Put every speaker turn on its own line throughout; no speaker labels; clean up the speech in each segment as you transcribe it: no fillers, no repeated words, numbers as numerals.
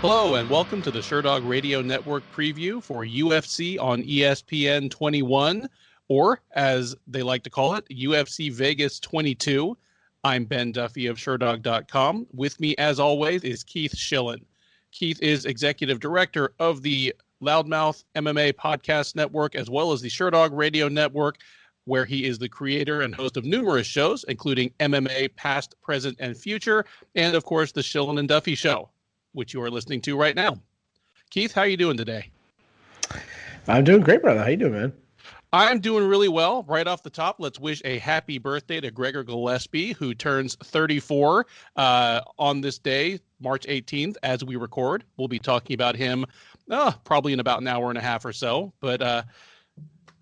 Hello and welcome to the Sherdog Radio Network preview for UFC on ESPN 21, or as they like to call it, UFC Vegas 22. I'm Ben Duffy of Sherdog.com. With me, as always, is Keith Shillan. Keith is executive director of the Loudmouth MMA Podcast Network, as well as the Sherdog Radio Network, where he is the creator and host of numerous shows, including MMA Past, Present, and Future, and, of course, the Shillan and Duffy Show, which you are listening to right now. Keith, how are you doing today?
I'm doing great, brother. How you doing, man?
I'm doing really well. Right off the top, let's wish a happy birthday to Gregor Gillespie, who turns 34 on this day, March 18th, as we record. We'll be talking about him probably in about an hour and a half or so. But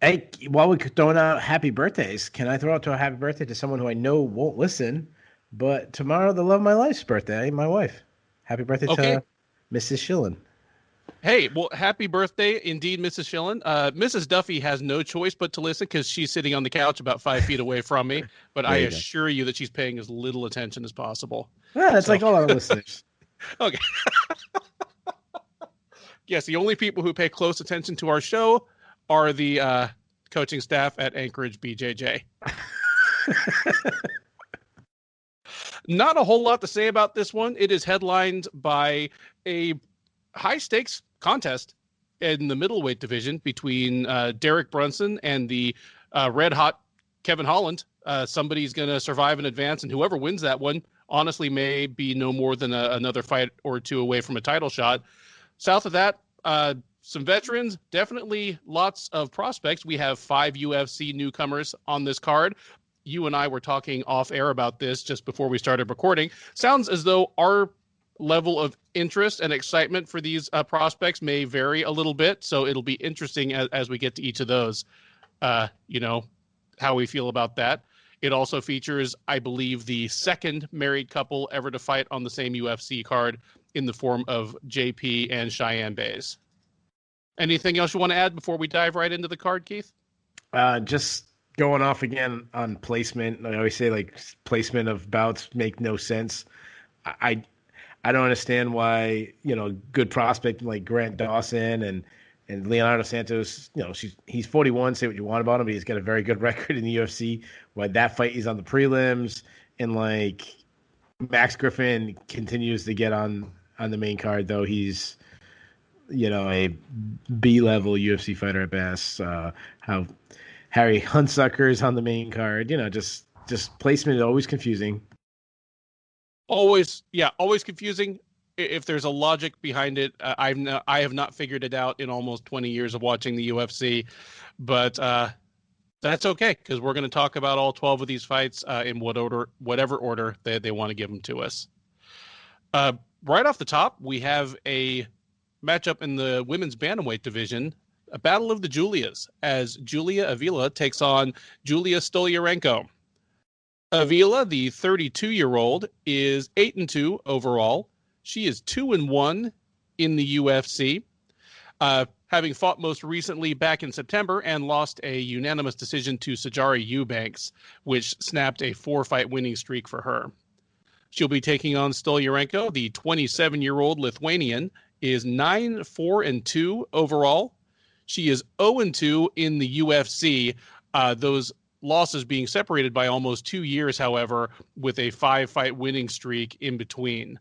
hey, while we're throwing out happy birthdays, can I throw out a happy birthday to someone who I know won't listen, but tomorrow the love of my life's birthday, my wife. Happy birthday to Mrs. Shillan.
Hey, well, happy birthday indeed, Mrs. Shillan. Mrs. Duffy has no choice but to listen because she's sitting on the couch about 5 feet away from me. But I assure you that she's paying as little attention as possible.
Yeah, that's like all our listeners.
Okay. Yes, the only people who pay close attention to our show are the coaching staff at Anchorage BJJ. Not a whole lot to say about this one. It is headlined by a high-stakes contest in the middleweight division between Derek Brunson and the red-hot Kevin Holland. Somebody's going to survive and advance, and whoever wins that one, honestly, may be no more than another fight or two away from a title shot. South of that, some veterans, definitely lots of prospects. We have 5 UFC newcomers on this card. You and I were talking off air about this just before we started recording. Sounds as though our level of interest and excitement for these prospects may vary a little bit. So it'll be interesting as we get to each of those, how we feel about that. It also features, I believe, the second married couple ever to fight on the same UFC card in the form of JP and Cheyenne Bays. Anything else you want to add before we dive right into the card, Keith?
Just going off again on placement. I always say, like, placement of bouts make no sense. I don't understand why, good prospect like Grant Dawson and Leonardo Santos, he's 41, say what you want about him, but he's got a very good record in the UFC. Why that fight is on the prelims, and like Max Griffin continues to get on the main card, though he's, a B-level UFC fighter at best. How Harry Hunsucker is on the main card. Just placement is always confusing.
Always confusing. If there's a logic behind it, I have not figured it out in almost 20 years of watching the UFC, but that's okay because we're going to talk about all 12 of these fights in whatever order they want to give them to us. Right off the top, we have a matchup in the women's bantamweight division. A battle of the Julias, as Julia Avila takes on Julia Stoliarenko. Avila, the 32-year-old, is 8-2 overall. She is 2-1 in the UFC, having fought most recently back in September and lost a unanimous decision to Sajari Eubanks, which snapped a 4-fight winning streak for her. She'll be taking on Stoliarenko. The 27-year-old Lithuanian is 9-4-2 overall. She is 0-2 in the UFC, those losses being separated by almost 2 years, however, with a 5-fight winning streak in between.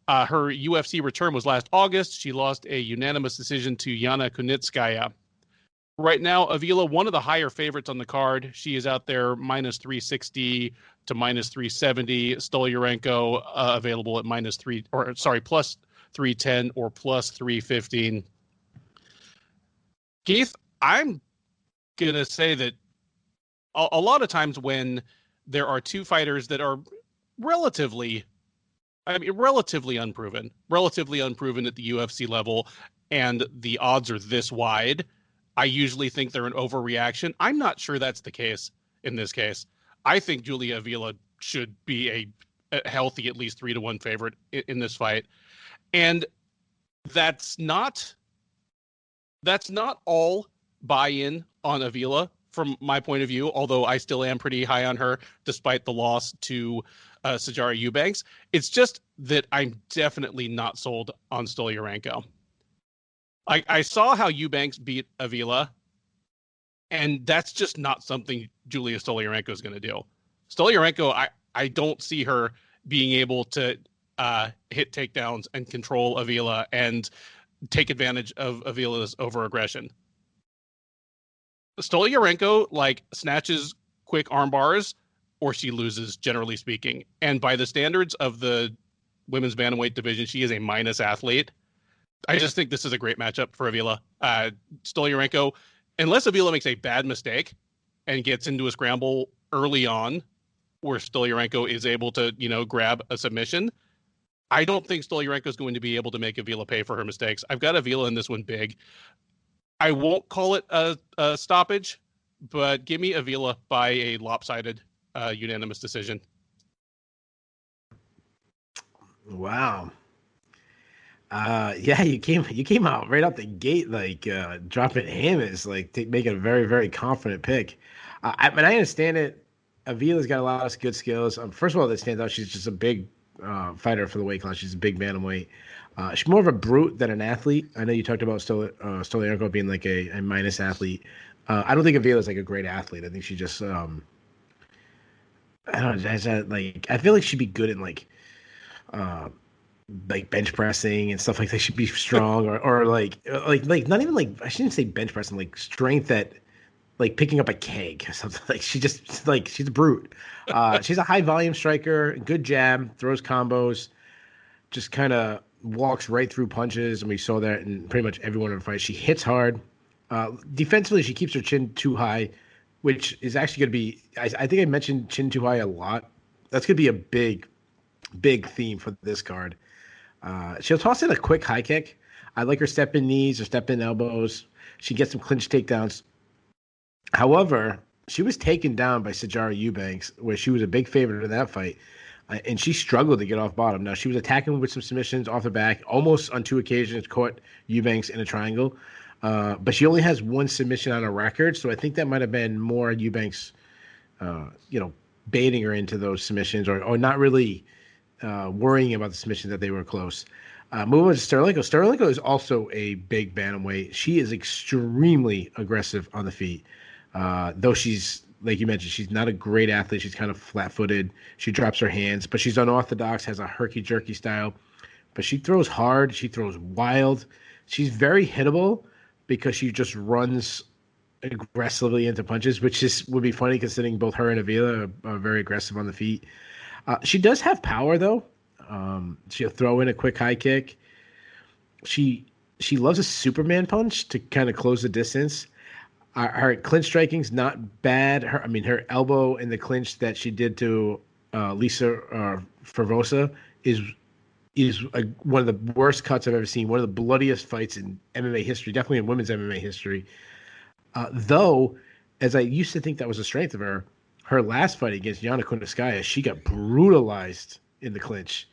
Her UFC return was last August. She lost a unanimous decision to Yana Kunitskaya. Right now, Avila, one of the higher favorites on the card. She is out there minus 360 to minus 370. Stoliarenko available at plus 310 or plus 315. Keith, I'm going to say that a lot of times when there are two fighters that are relatively unproven at the UFC level, and the odds are this wide, I usually think they're an overreaction. I'm not sure that's the case in this case. I think Julia Avila should be a healthy at least 3-1 favorite in this fight. And that's not all buy-in on Avila from my point of view, although I still am pretty high on her despite the loss to Sajara Eubanks. It's just that I'm definitely not sold on Stoliarenko. I saw how Eubanks beat Avila, and that's just not something Julia Stoliarenko is going to do. Stoliarenko, I don't see her being able to hit takedowns and control Avila and take advantage of Avila's over-aggression. Stoliarenko, like, snatches quick arm bars or she loses, generally speaking. And by the standards of the women's bantamweight division, she is a minus athlete. I just think this is a great matchup for Avila. Stoliarenko, unless Avila makes a bad mistake and gets into a scramble early on where Stoliarenko is able to, grab a submission, I don't think Stoliarenko is going to be able to make Avila pay for her mistakes. I've got Avila in this one big. I won't call it a stoppage, but give me Avila by a lopsided unanimous decision.
Wow. Yeah, you came out right out the gate like dropping hammers, like making a very, very confident pick. I understand it. Avila's got a lot of good skills. First of all, that stands out. She's just a big fighter for the weight class. She's a big bantamweight. She's more of a brute than an athlete. I know you talked about Stoliarenko being like a minus athlete. I don't think Avila's like a great athlete. I think she just I don't know. I feel like she'd be good in like bench pressing and stuff like that. She'd be strong or like not even like, I shouldn't say bench pressing, like strength at like picking up a keg or something. Like she's a brute. She's a high volume striker, good jab, throws combos, just kind of walks right through punches, and we saw that in pretty much every one of her fights. She hits hard. Defensively, she keeps her chin too high, which is actually going to be, I think I mentioned chin too high a lot. That's going to be a big theme for this card. She'll toss in a quick high kick. I like her step in knees or step in elbows. She gets some clinch takedowns. However, she was taken down by Sajara Eubanks, where she was a big favorite in that fight, and she struggled to get off bottom. Now, she was attacking with some submissions off the back, almost on 2 occasions caught Eubanks in a triangle, but she only has 1 submission on her record, so I think that might have been more Eubanks, baiting her into those submissions or not really worrying about the submissions that they were close. Moving on to Sterlenko. Sterlenko is also a big bantamweight. She is extremely aggressive on the feet. Though she's, like you mentioned, she's not a great athlete. She's kind of flat-footed. She drops her hands, but she's unorthodox, has a herky-jerky style. But she throws hard. She throws wild. She's very hittable because she just runs aggressively into punches, which would be funny considering both her and Avila are very aggressive on the feet. She does have power, though. She'll throw in a quick high kick. She loves a Superman punch to kind of close the distance. Her clinch striking's not bad. Her elbow in the clinch that she did to Lisa Fervosa is one of the worst cuts I've ever seen. One of the bloodiest fights in MMA history, definitely in women's MMA history. Though, as I used to think that was a strength of her last fight against Yana Kunitskaya, she got brutalized in the clinch.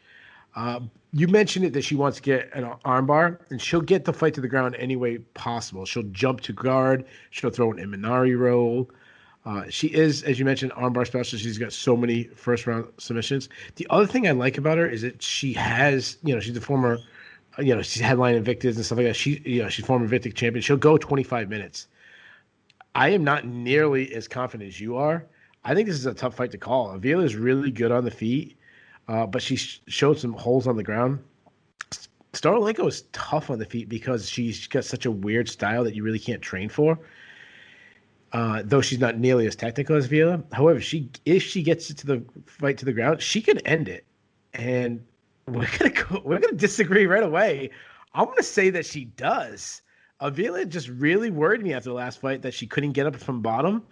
You mentioned it that she wants to get an armbar, and she'll get the fight to the ground any way possible. She'll jump to guard. She'll throw an Imanari roll. She is, as you mentioned, armbar specialist. She's got so many first-round submissions. The other thing I like about her is that she has, she's a former, she's headline Invictus and stuff like that. She's former Invictus champion. She'll go 25 minutes. I am not nearly as confident as you are. I think this is a tough fight to call. Avila is really good on the feet. But she showed some holes on the ground. Stoliarenko is tough on the feet because she's got such a weird style that you really can't train for. Though she's not nearly as technical as Avila. However, if she gets it to the fight to the ground, she could end it. And we're gonna disagree right away. I'm gonna say that she does. Avila just really worried me after the last fight that she couldn't get up from bottom.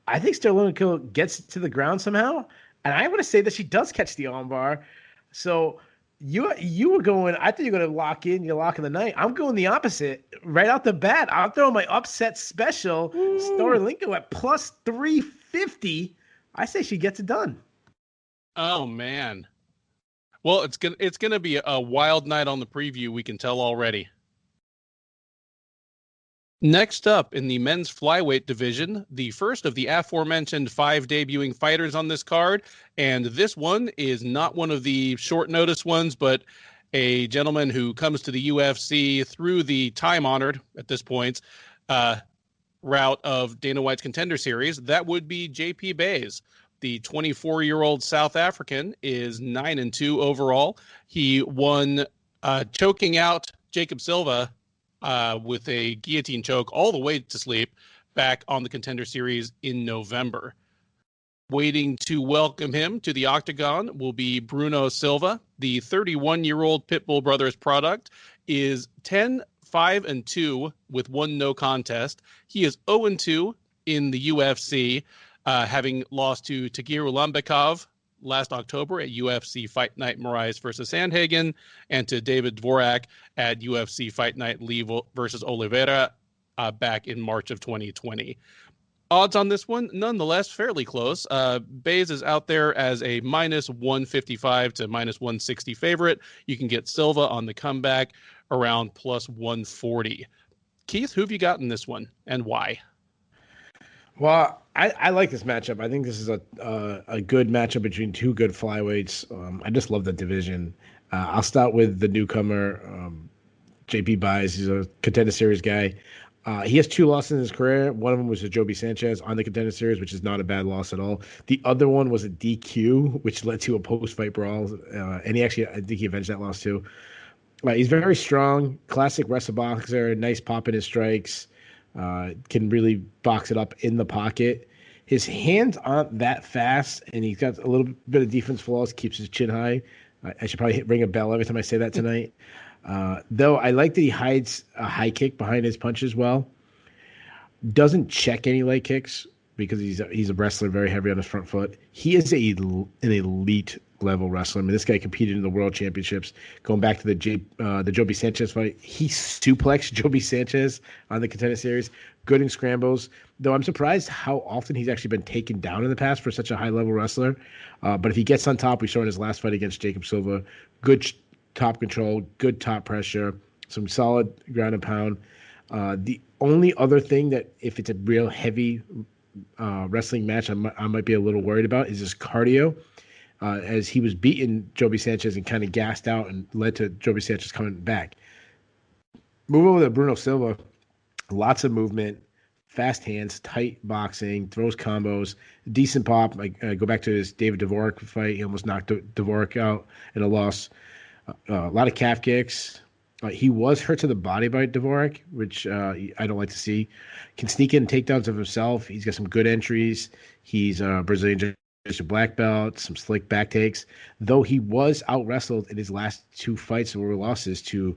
I think Stoliarenko gets to the ground somehow. And I want to say that she does catch the armbar. So you were going, I think you're going to lock in. You're locking the night. I'm going the opposite. Right out the bat, I'm throwing my upset special. Stoliarenko at plus 350. I say she gets it done.
Oh, man. Well, it's gonna be a wild night on the preview. We can tell already. Next up in the men's flyweight division, the first of the aforementioned 5 debuting fighters on this card. And this one is not one of the short notice ones, but a gentleman who comes to the UFC through the time-honored, at this point, route of Dana White's Contender Series. That would be JP Buys. The 24-year-old South African is 9-2 overall. He won choking out Jacob Silva with a guillotine choke all the way to sleep back on the Contender Series in November. Waiting to welcome him to the octagon will be Bruno Silva. The 31-year-old Pitbull Brothers product is 10-5-2 with 1 no contest. He is 0-2 in the UFC, having lost to Tagiru Lambekov last October at UFC Fight Night Moraes versus Sandhagen, and to David Dvorak at UFC Fight Night Lee versus Oliveira back in March of 2020. Odds on this one, nonetheless, fairly close. Buys is out there as a minus 155 to minus 160 favorite. You can get Silva on the comeback around plus 140. Keith, who have you got in this one, and why?
Well, I like this matchup. I think this is a good matchup between 2 good flyweights. I just love the division. I'll start with the newcomer, JP Buys. He's a Contender Series guy. He has 2 losses in his career. One of them was to Joby Sanchez on the Contender Series, which is not a bad loss at all. The other one was a DQ, which led to a post-fight brawl. And I think he avenged that loss too. He's very strong, classic wrestler boxer, nice pop in his strikes. Can really box it up in the pocket. His hands aren't that fast, and he's got a little bit of defense flaws, keeps his chin high. I should probably ring a bell every time I say that tonight. Though I like that he hides a high kick behind his punches well. Doesn't check any leg kicks because he's a wrestler, very heavy on his front foot. He is an elite level wrestler. I mean, this guy competed in the World Championships. Going back to the Joby Sanchez fight, he suplexed Joby Sanchez on the Contender Series. Good in scrambles, though I'm surprised how often he's actually been taken down in the past for such a high-level wrestler. But if he gets on top, we saw in his last fight against Jacob Silva, good top control, good top pressure, some solid ground and pound. The only other thing that if it's a real heavy wrestling match I might be a little worried about is his cardio. As he was beating Joby Sanchez and kind of gassed out and led to Joby Sanchez coming back. Move over to Bruno Silva. Lots of movement, fast hands, tight boxing, throws combos, decent pop. Go back to his David Dvorak fight. He almost knocked Dvorak out in a loss. A lot of calf kicks. He was hurt to the body by Dvorak, which I don't like to see. Can sneak in takedowns of himself. He's got some good entries. He's a Brazilian black belt, some slick back takes, though he was out wrestled in his last 2 fights that were losses to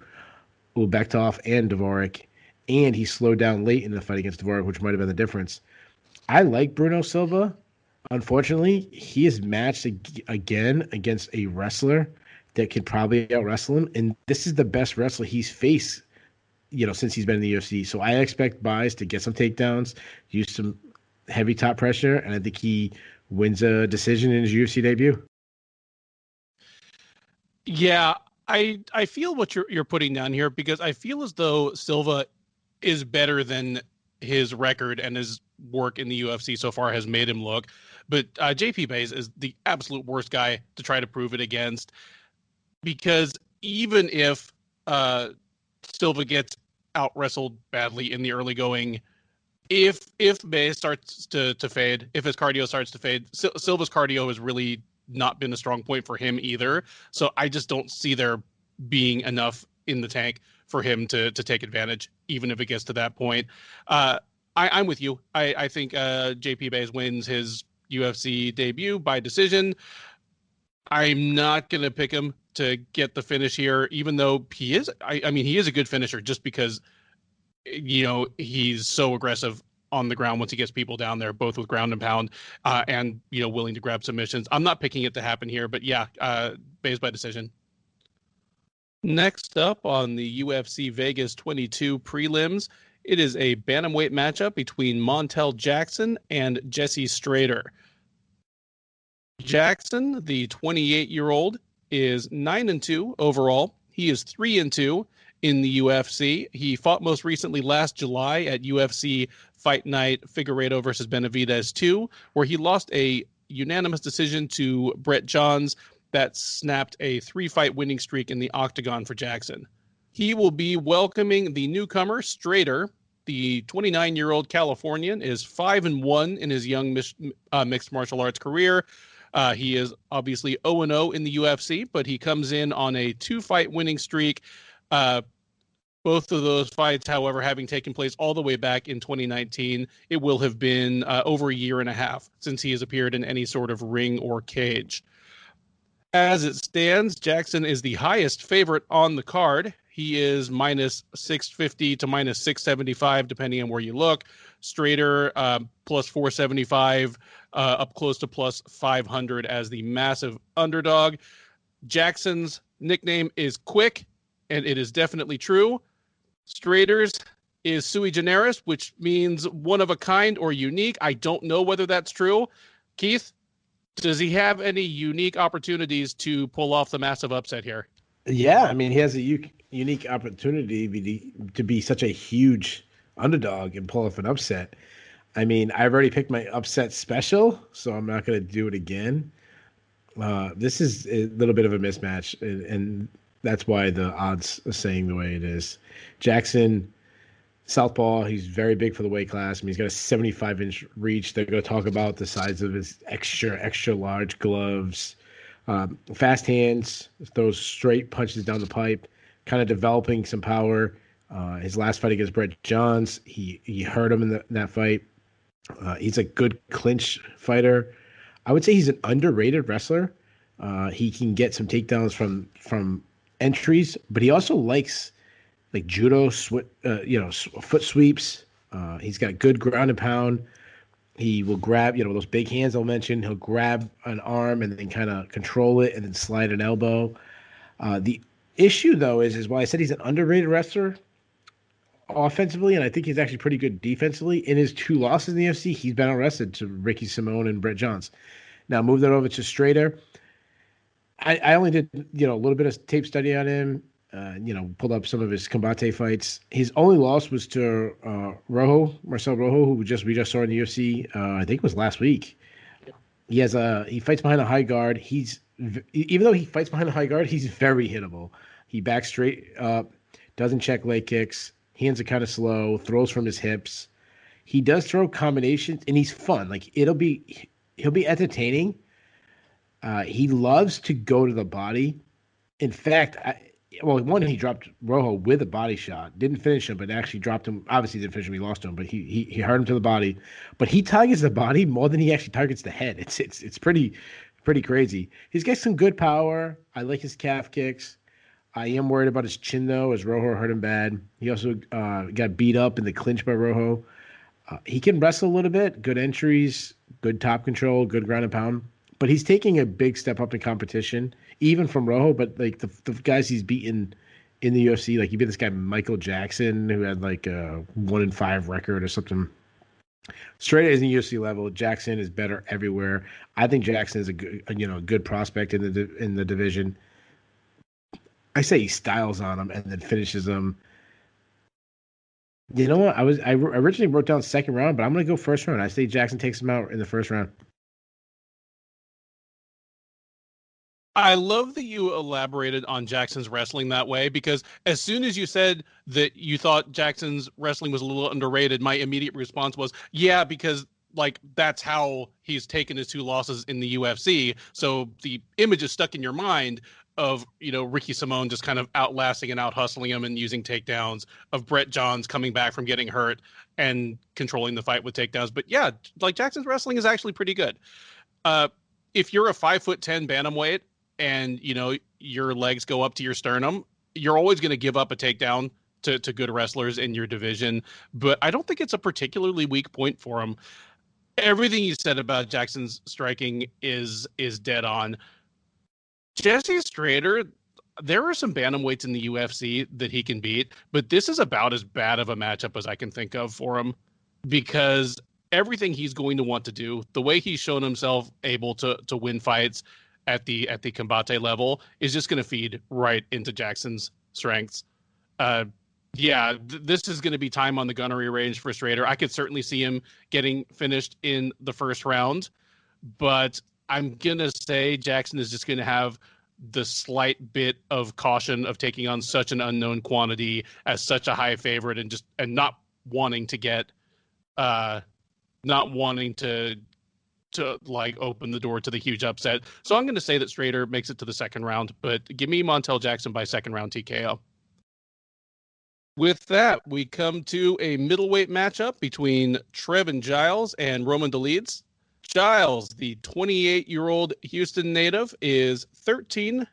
Ulbektov and Dvorak, and he slowed down late in the fight against Dvorak, which might have been the difference. I like Bruno Silva. Unfortunately, he is matched again against a wrestler that could probably out wrestle him, and this is the best wrestler he's faced, since he's been in the UFC. So I expect Buys to get some takedowns, use some heavy top pressure, and I think he wins a decision in his UFC debut.
Yeah, I feel what you're putting down here, because I feel as though Silva is better than his record and his work in the UFC so far has made him look. But JP Buys is the absolute worst guy to try to prove it against, because even if Silva gets out wrestled badly in the early going, if Buys starts to fade, if his cardio starts to fade, Silva's cardio has really not been a strong point for him either. So I just don't see there being enough in the tank for him to take advantage, even if it gets to that point. I'm with you. I think JP Buys wins his UFC debut by decision. I'm not going to pick him to get the finish here, even though he is, he is a good finisher just because, he's so aggressive on the ground once he gets people down there, both with ground and pound, and, willing to grab submissions. I'm not picking it to happen here, but yeah, Buys by decision. Next up on the UFC Vegas 22 prelims, it is a bantamweight matchup between Montel Jackson and Jesse Strader. Jackson, the 28-year-old, is 9-2 overall. He is 3-2 in the UFC. He fought most recently last July at UFC Fight Night Figueiredo versus Benavidez 2, where he lost a unanimous decision to Brett Johns that snapped a 3-fight winning streak in the octagon for Jackson. He will be welcoming the newcomer, Strader. The 29-year-old Californian is 5-1 in his young mixed martial arts career. He is obviously 0-0 in the UFC, but he comes in on a 2-fight winning streak. Both of those fights, however, having taken place all the way back in 2019, it will have been over a year and a half since he has appeared in any sort of ring or cage. As it stands, Jackson is the highest favorite on the card. He is minus 650 to minus 675, depending on where you look. Strader, plus 475, up close to plus 500 as the massive underdog. Jackson's nickname is Quick, and it is definitely true. Strader's is sui generis, which means one of a kind or unique. I don't know whether that's true. Keith, does he have any unique opportunities to pull off the massive upset here?
Yeah, I mean, he has a unique opportunity to be such a huge underdog and pull off an upset. I mean, I've already picked my upset special, so I'm not going to do it again. This is a little bit of a mismatch, and that's why the odds are saying the way it is. Jackson, southpaw, he's very big for the weight class. I mean, he's got a 75-inch reach. They're going to talk about the size of his extra large gloves. Fast hands, throws straight punches down the pipe, kind of developing some power. His last fight against Brett Johns, he hurt him in that fight. He's a good clinch fighter. I would say he's an underrated wrestler. He can get some takedowns from entries, but he also likes like judo, foot sweeps. He's got good ground and pound. He will grab, those big hands I'll mention. He'll grab an arm and then kind of control it and then slide an elbow. The issue, though, is why I said he's an underrated wrestler offensively, and I think he's actually pretty good defensively. In his 2 losses in the UFC, he's been arrested to Ricky Simone and Brett Johns. Now, move that over to Strader. I only did, a little bit of tape study on him, pulled up some of his combate fights. His only loss was to Marcel Rojo, who we just saw in the UFC, I think it was last week. He fights behind a high guard. Even though he fights behind a high guard, he's very hittable. He backs straight up, doesn't check leg kicks, hands are kind of slow, throws from his hips. He does throw combinations, and he's fun. Like he'll be entertaining. He loves to go to the body. In fact, he dropped Rojo with a body shot. Didn't finish him, but actually dropped him. Obviously, didn't finish him. He lost to him, but he hurt him to the body. But he targets the body more than he actually targets the head. It's pretty crazy. He's got some good power. I like his calf kicks. I am worried about his chin, though, as Rojo hurt him bad. He also got beat up in the clinch by Rojo. He can wrestle a little bit. Good entries, good top control, good ground and pound. But he's taking a big step up in competition, even from Rojo. But like the guys he's beaten in the UFC, like he beat this guy Michael Jackson, who had like a 1-5 record or something. Straight is in UFC level. Jackson is better everywhere. I think Jackson is a good prospect in the division. I say he styles on him and then finishes him. You know what? I originally wrote down second round, but I'm going to go first round. I say Jackson takes him out in the first round.
I love that you elaborated on Jackson's wrestling that way, because as soon as you said that you thought Jackson's wrestling was a little underrated, my immediate response was, yeah, because like that's how he's taken his 2 losses in the UFC. So the image is stuck in your mind of, Ricky Simone just kind of outlasting and out hustling him and using takedowns, of Brett Johns coming back from getting hurt and controlling the fight with takedowns. But yeah, like Jackson's wrestling is actually pretty good. If you're a 5'10" bantamweight, and your legs go up to your sternum, you're always going to give up a takedown to good wrestlers in your division. But I don't think it's a particularly weak point for him. Everything you said about Jackson's striking is dead on. Jesse Strader, there are some bantamweights in the UFC that he can beat, but this is about as bad of a matchup as I can think of for him, because everything he's going to want to do, the way he's shown himself able to win fights at the combate level, is just going to feed right into Jackson's strengths. Uh, yeah, this is going to be time on the gunnery range for Strader. I could certainly see him getting finished in the first round, but I'm going to say Jackson is just going to have the slight bit of caution of taking on such an unknown quantity as such a high favorite and not wanting to get not wanting to like open the door to the huge upset. So I'm going to say that Strader makes it to the second round, but give me Montel Jackson by second round TKO. With that, we come to a middleweight matchup between Trevin Giles and Roman Dolidze. Giles, the 28-year-old Houston native, is 13-2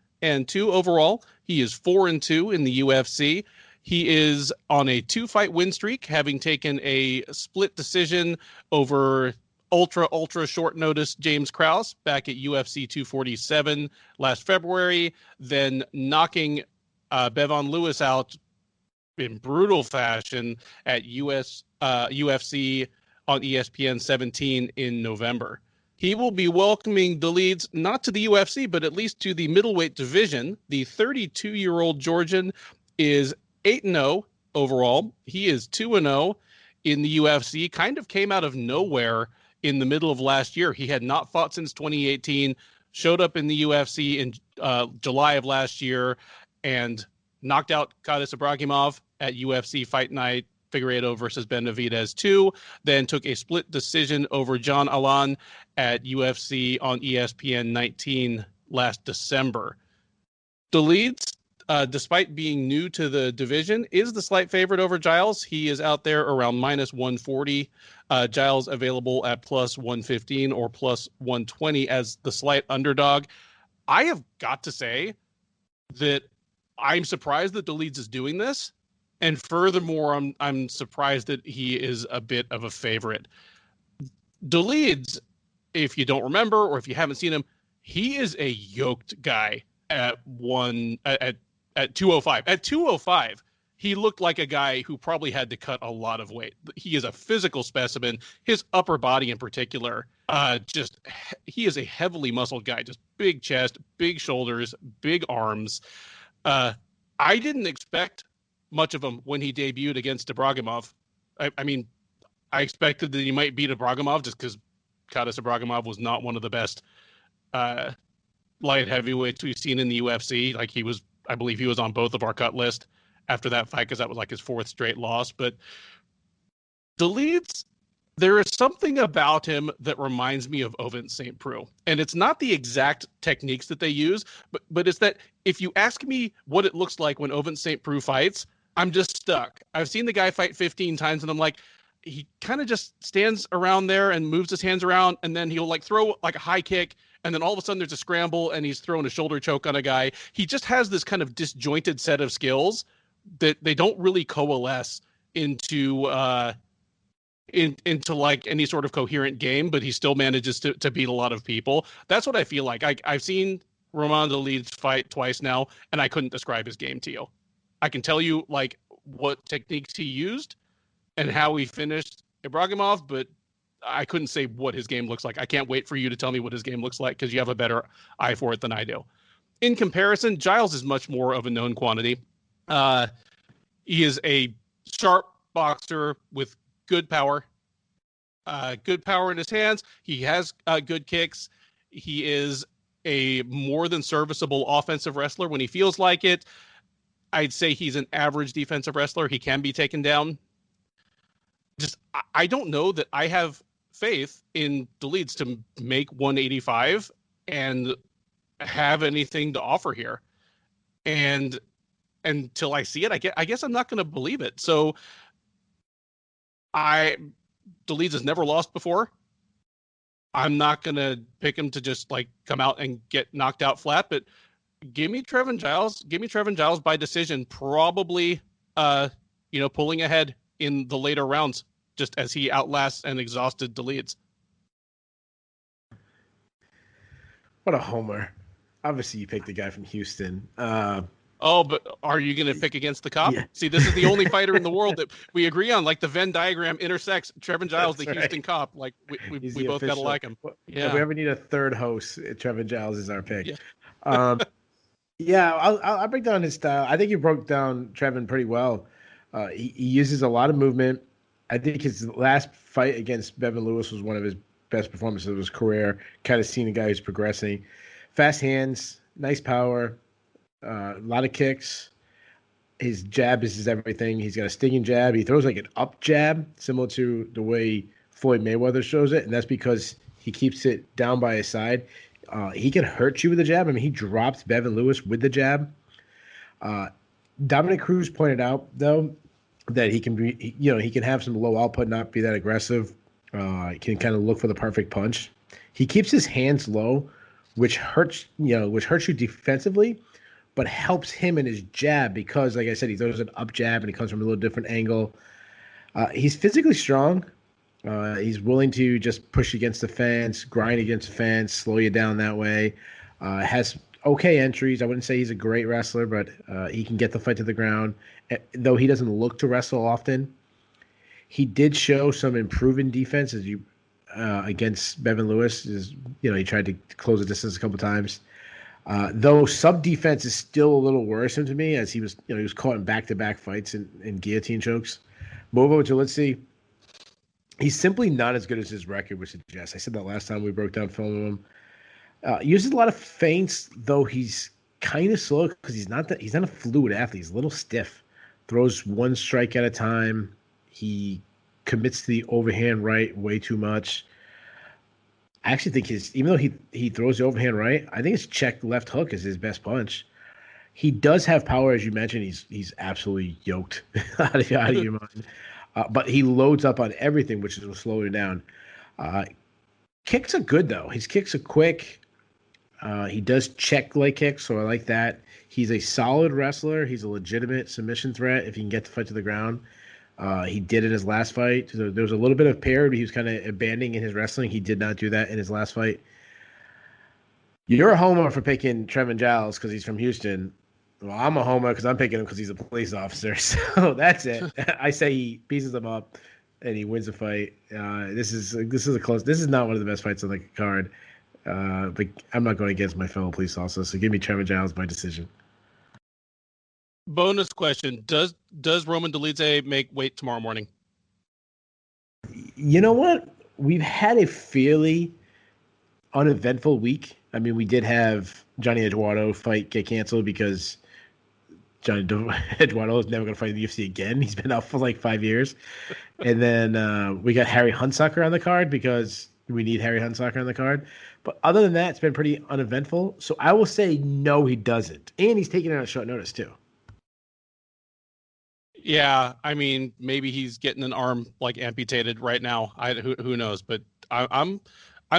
overall. He is 4-2 in the UFC. He is on a 2-fight win streak, having taken a split decision over ultra short notice James Krause back at UFC 247 last February, then knocking Bevon Lewis out in brutal fashion at UFC on ESPN 17 in November. He will be welcoming Dolidze not to the UFC, but at least to the middleweight division. The 32-year-old Georgian is 8-0 overall. He is 2-0 in the UFC. Kind of came out of nowhere in the middle of last year. He had not fought since 2018, showed up in the UFC in July of last year, and knocked out Kadis Ibragimov at UFC Fight Night Figueiredo versus Benavidez 2, then took a split decision over John Allan at UFC on ESPN 19 last December. Dolidze, despite being new to the division, is the slight favorite over Giles. He is out there around minus 140. Giles available at plus 115 or plus 120 as the slight underdog. I have got to say that I'm surprised that Dolidze is doing this. And furthermore, I'm surprised that he is a bit of a favorite. Dolidze, if you don't remember or if you haven't seen him, he is a yoked guy at 205. At 205, he looked like a guy who probably had to cut a lot of weight. He is a physical specimen. His upper body in particular, he is a heavily muscled guy. Just big chest, big shoulders, big arms. I didn't expect much of him when he debuted against Ibragimov. I mean, I expected that he might beat Ibragimov just because Kadis Ibragimov was not one of the best light heavyweights we've seen in the UFC. Like I believe he was on both of our cut list after that fight because that was like his fourth straight loss. But Dolidze, there is something about him that reminds me of Ovince St. Preux. And it's not the exact techniques that they use, but it's that if you ask me what it looks like when Ovince St. Preux fights, I'm just stuck. I've seen the guy fight 15 times and I'm like, he kind of just stands around there and moves his hands around and then he'll like throw like a high kick and then all of a sudden there's a scramble and he's throwing a shoulder choke on a guy. He just has this kind of disjointed set of skills that they don't really coalesce into like any sort of coherent game, but he still manages to beat a lot of people. That's what I feel like. I've seen Roman Dolidze fight twice now, and I couldn't describe his game to you. I can tell you like what techniques he used and how he finished Ibragimov, but I couldn't say what his game looks like. I can't wait for you to tell me what his game looks like because you have a better eye for it than I do. In comparison, Giles is much more of a known quantity. He is a sharp boxer with good power in his hands. He has good kicks. He is a more than serviceable offensive wrestler when he feels like it. I'd say he's an average defensive wrestler. He can be taken down. I don't know that I have faith in Dolidze to make 185 and have anything to offer here. And until I see it, I guess I'm not going to believe it. So Dolidze has never lost before. I'm not going to pick him to just like come out and get knocked out flat, but give me Trevin Giles by decision, probably, pulling ahead in the later rounds, just as he outlasts and exhausted Dolidze.
What a homer. Obviously, you picked the guy from Houston.
But are you going to pick against the cop? Yeah. See, this is the only fighter in the world that we agree on. Like the Venn diagram intersects. Trevin Giles, the Houston cop. Like we both got to like him.
Yeah. If we ever need a third host, Trevin Giles is our pick. Yeah. Yeah, I'll break down his style. I think you broke down Trevin pretty well. He uses a lot of movement. I think his last fight against Bevan Lewis was one of his best performances of his career. Kind of seeing a guy who's progressing. Fast hands, nice power, a lot of kicks. His jab is his everything. He's got a stinging jab. He throws like an up jab, similar to the way Floyd Mayweather shows it, and that's because he keeps it down by his side. He can hurt you with a jab. I mean, he dropped Bevan Lewis with the jab. Uh, Dominic Cruz pointed out though that he can be, he can have some low output, not be that aggressive. He can kind of look for the perfect punch. He keeps his hands low, which hurts you defensively, but helps him in his jab because, like I said, he throws an up jab and he comes from a little different angle. He's physically strong. He's willing to just push against the fence, grind against the fence, slow you down that way. Has okay entries. I wouldn't say he's a great wrestler, but he can get the fight to the ground. Though he doesn't look to wrestle often, he did show some improving defense against Bevan Lewis. He tried to close the distance a couple times. Though sub defense is still a little worrisome to me, as he was caught in back-to-back fights and guillotine chokes. Movo Gillespie, he's simply not as good as his record would suggest. I said that last time we broke down film of him. Uses a lot of feints, though he's kind of slow because he's not a fluid athlete. He's a little stiff. Throws one strike at a time. He commits to the overhand right way too much. I actually think even though he throws the overhand right, I think his check left hook is his best punch. He does have power, as you mentioned. He's absolutely yoked out of your mind. But he loads up on everything, which will slow him down. Kicks are good though. His kicks are quick. He does check leg kicks, so I like that. He's a solid wrestler. He's a legitimate submission threat if he can get the fight to the ground. He did in his last fight. So there was a little bit of parity. He was kind of abandoning in his wrestling. He did not do that in his last fight. You're a homer for picking Trevin Giles because he's from Houston. Well, I'm a homer because I'm picking him because he's a police officer. So that's it. I say he pieces him up and he wins the fight. This is a close. This is not one of the best fights on the card. But I'm not going against my fellow police officer. So give me Trevin Giles by decision.
Bonus question: Does Roman Dolidze make weight tomorrow morning?
You know what? We've had a fairly uneventful week. I mean, we did have Johnny Eduardo fight get canceled because Johnny Eduardo is never going to fight in the UFC again. He's been out for like 5 years. And then we got Harry Hunsucker on the card because we need Harry Hunsucker on the card. But other than that, it's been pretty uneventful. So I will say no, he doesn't. And he's taking it on short notice too.
Yeah, I mean, maybe he's getting an arm like amputated right now. Who knows? But I'm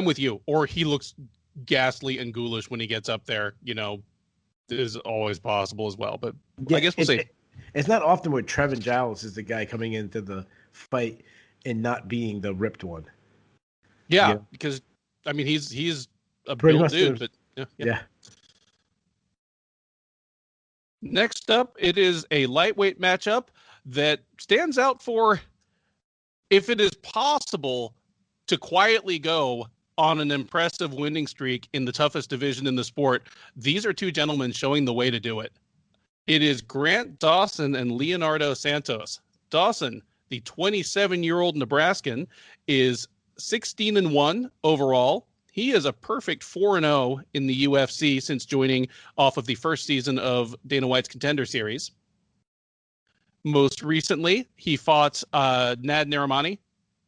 with you. Or he looks ghastly and ghoulish when he gets up there. Is always possible as well. But yeah, I guess we'll see.
It's not often where Trevin Giles is the guy coming into the fight and not being the ripped one.
Yeah, because I mean he's a
pretty
built dude, but yeah. Next up, it is a lightweight matchup that stands out for if it is possible to quietly go on an impressive winning streak in the toughest division in the sport. These are two gentlemen showing the way to do it. It is Grant Dawson and Leonardo Santos. Dawson, the 27-year-old Nebraskan, is 16-1 overall. He is a perfect 4-0 in the UFC since joining off of the first season of Dana White's Contender Series. Most recently, he fought Nad Narimani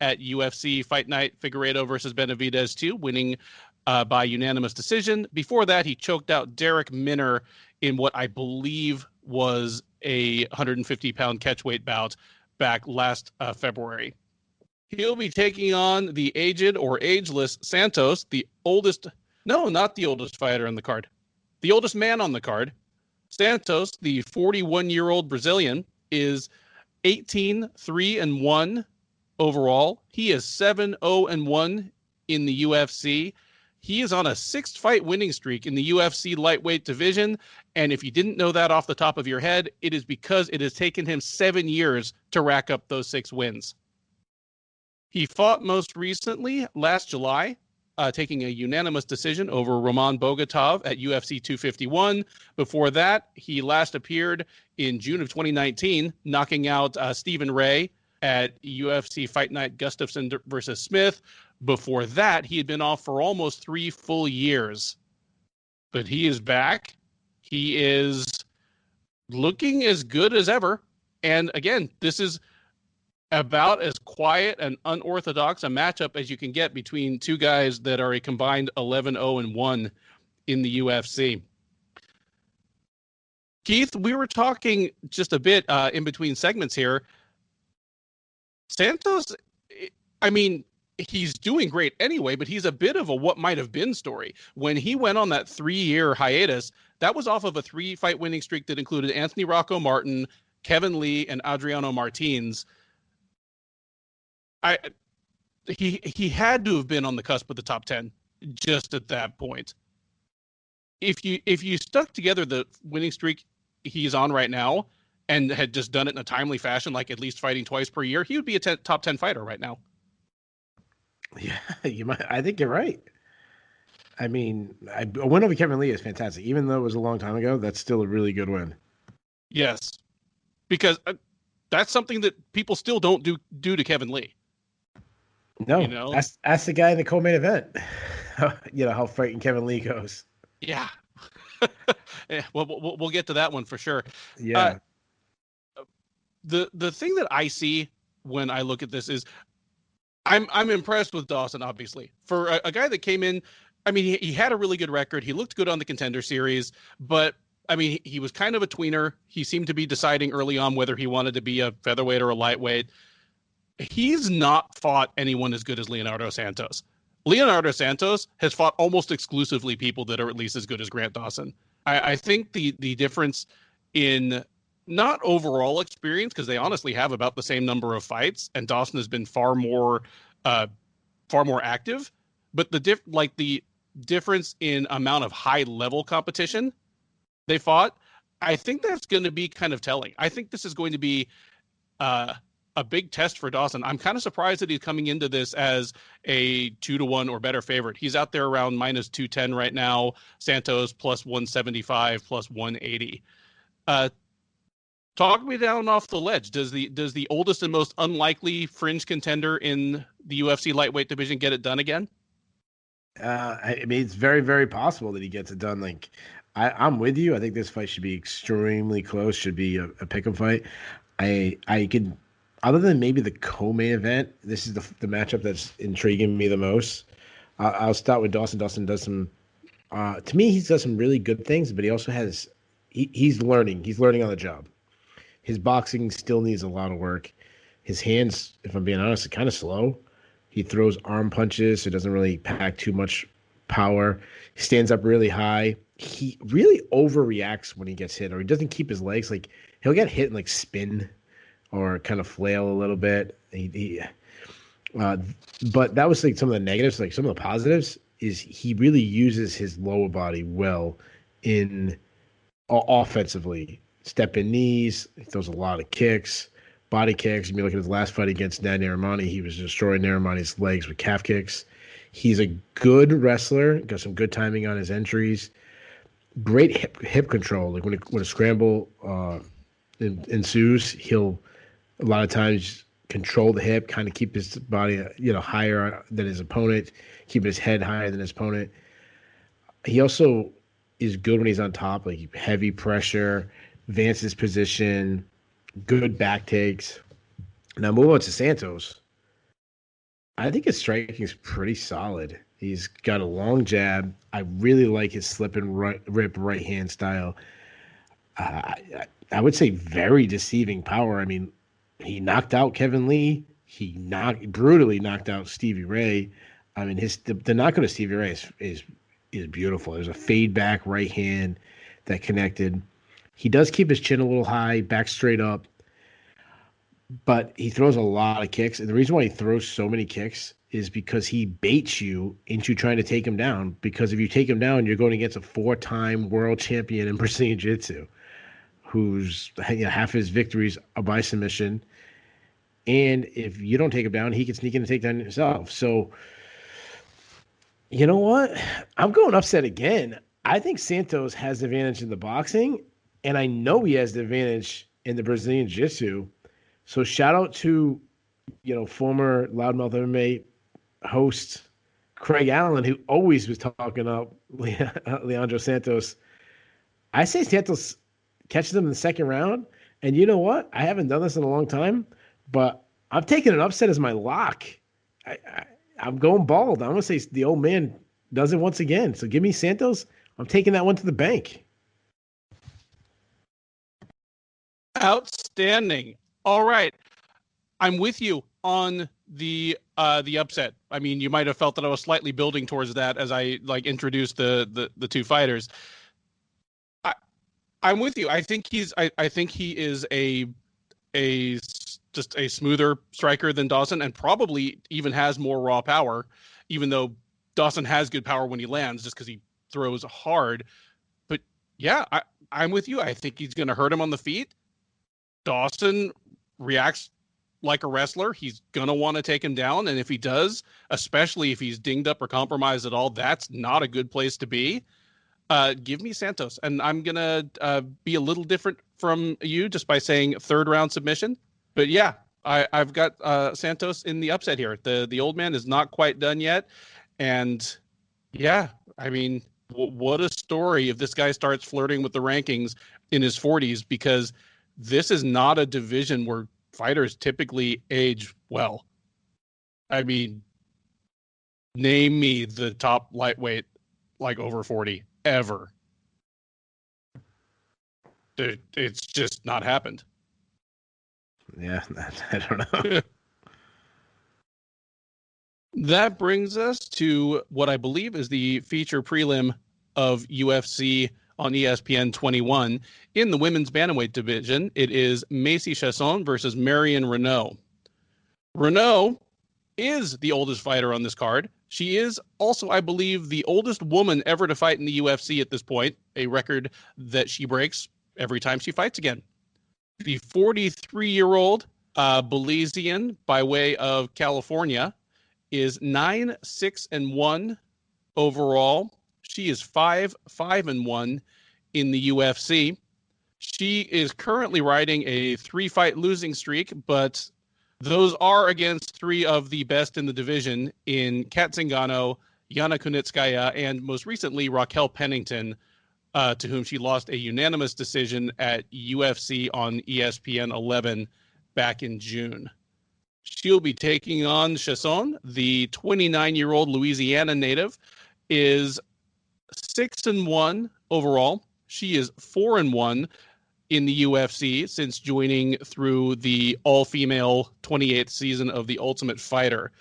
at UFC Fight Night Figueiredo versus Benavidez 2, winning by unanimous decision. Before that, he choked out Derek Minner in what I believe was a 150-pound catchweight bout back last February. He'll be taking on the aged or ageless Santos, not the oldest fighter on the card, the oldest man on the card. Santos, the 41-year-old Brazilian, is 18-3-1 overall. He is 7-0-1 in the UFC. He is on a 6-fight winning streak in the UFC lightweight division. And if you didn't know that off the top of your head, it is because it has taken him 7 years to rack up those 6 wins. He fought most recently last July taking a unanimous decision over Roman Bogatov at UFC 251. Before that, he last appeared in June of 2019, knocking out Stephen Ray at UFC Fight Night Gustafsson versus Smith. Before that, he had been off for almost 3 full years. But he is back. He is looking as good as ever. And again, this is about as quiet and unorthodox a matchup as you can get between two guys that are a combined 11-0-1 in the UFC. Keith, we were talking just a bit in between segments here. Santos, I mean, he's doing great anyway, but he's a bit of a what might have been story. When he went on that 3-year hiatus, that was off of a 3-fight winning streak that included Anthony Rocco Martin, Kevin Lee, and Adriano Martins. He had to have been on the cusp of the top 10 just at that point. If you stuck together the winning streak he's on right now and had just done it in a timely fashion, like at least fighting twice per year, he would be a top 10 fighter right now.
Yeah, you might. I think you're right. I mean, a win over Kevin Lee is fantastic. Even though it was a long time ago, that's still a really good win.
Yes, because that's something that people still don't do to Kevin Lee.
No, you know? That's the guy in the co-main event. You know how fighting Kevin Lee goes.
Yeah. Yeah, we'll get to that one for sure.
Yeah.
The thing that I see when I look at this is I'm impressed with Dawson, obviously. For a guy that came in, I mean, he had a really good record. He looked good on the Contender Series, but I mean, he was kind of a tweener. He seemed to be deciding early on whether he wanted to be a featherweight or a lightweight. He's not fought anyone as good as Leonardo Santos. Leonardo Santos has fought almost exclusively people that are at least as good as Grant Dawson. I think the difference in not overall experience, because they honestly have about the same number of fights, and Dawson has been far more active, but the difference in amount of high level competition they fought, I think that's going to be kind of telling. I think this is going to be a big test for Dawson. I'm kind of surprised that he's coming into this as a 2-1 or better favorite. He's out there around minus 210 right now. Santos plus 175, plus 180. Talk me down off the ledge. Does the oldest and most unlikely fringe contender in the UFC lightweight division get it done again?
I mean, it's very, very possible that he gets it done. Like, I'm with you. I think this fight should be extremely close. Should be a pick'em fight. I could. Other than maybe the co-main event, this is the matchup that's intriguing me the most. I'll start with Dawson. Dawson does some, to me, he does some really good things, but he also has, he's learning. He's learning on the job. His boxing still needs a lot of work. His hands, if I'm being honest, are kind of slow. He throws arm punches, so it doesn't really pack too much power. He stands up really high. He really overreacts when he gets hit, or he doesn't keep his legs. Like, he'll get hit and like spin or kind of flail a little bit. But that was like some of the negatives. Like some of the positives is he really uses his lower body well in offensively. Step in knees, he throws a lot of kicks, body kicks. You mean, look at his last fight against Nad Narimani, he was destroying Narimani's legs with calf kicks. He's a good wrestler, got some good timing on his entries. Great hip control. Like when a scramble ensues, he'll a lot of times control the hip, kind of keep his body, higher than his opponent, keep his head higher than his opponent. He also is good when he's on top, like heavy pressure, advances position, good back takes. Now move on to Santos. I think his striking is pretty solid. He's got a long jab. I really like his slip and rip right hand style. I would say very deceiving power. I mean, he knocked out Kevin Lee. He brutally knocked out Stevie Ray. I mean, the knockout of Stevie Ray is beautiful. There's a fade back right hand that connected. He does keep his chin a little high, back straight up, but he throws a lot of kicks. And the reason why he throws so many kicks is because he baits you into trying to take him down. Because if you take him down, you're going against a 4-time world champion in Brazilian Jiu-Jitsu, who's half his victories are by submission. And if you don't take him down, he can sneak in and take down himself. So, You know what? I'm going upset again. I think Santos has the advantage in the boxing, and I know he has the advantage in the Brazilian Jiu-Jitsu. So shout out to, former Loudmouth MMA host Craig Allen, who always was talking up Leandro Santos. I say Santos catches him in the second round, and you know what? I haven't done this in a long time, but I'm taking an upset as my lock. I, I'm going bald. I'm going to say the old man does it once again. So give me Santos. I'm taking that one to the bank.
Outstanding. All right. I'm with you on the upset. I mean, you might have felt that I was slightly building towards that as I introduced the two fighters. I'm with you. I think I think he is just a smoother striker than Dawson, and probably even has more raw power, even though Dawson has good power when he lands, just because he throws hard. But yeah, I'm with you. I think he's going to hurt him on the feet. Dawson reacts like a wrestler. He's going to want to take him down, and if he does, especially if he's dinged up or compromised at all, that's not a good place to be. Give me Santos, and I'm gonna be a little different from you just by saying third round submission. But yeah, I've got Santos in the upset here. The old man is not quite done yet, and yeah, I mean, what a story if this guy starts flirting with the rankings in his 40s, because this is not a division where fighters typically age well. I mean, name me the top lightweight over 40 ever. It's just not happened.
Yeah, I don't know.
That brings us to what I believe is the feature prelim of UFC on ESPN 21. In the women's bantamweight division, it is Macy Chiasson versus Marion Renault. Renault is the oldest fighter on this card. She is also, I believe, the oldest woman ever to fight in the UFC at this point, a record that she breaks every time she fights again. The 43-year-old Belizean, by way of California, is 9-6-1 overall. She is 5-5-1 in the UFC. She is currently riding a 3-fight losing streak, but those are against three of the best in the division in Kat Zingano, Yana Kunitskaya, and most recently Raquel Pennington, to whom she lost a unanimous decision at UFC on ESPN 11 back in June. She'll be taking on Chiasson. The 29-year-old Louisiana native is 6-1 overall. She is 4-1 in the UFC since joining through the all-female 28th season of The Ultimate Fighter.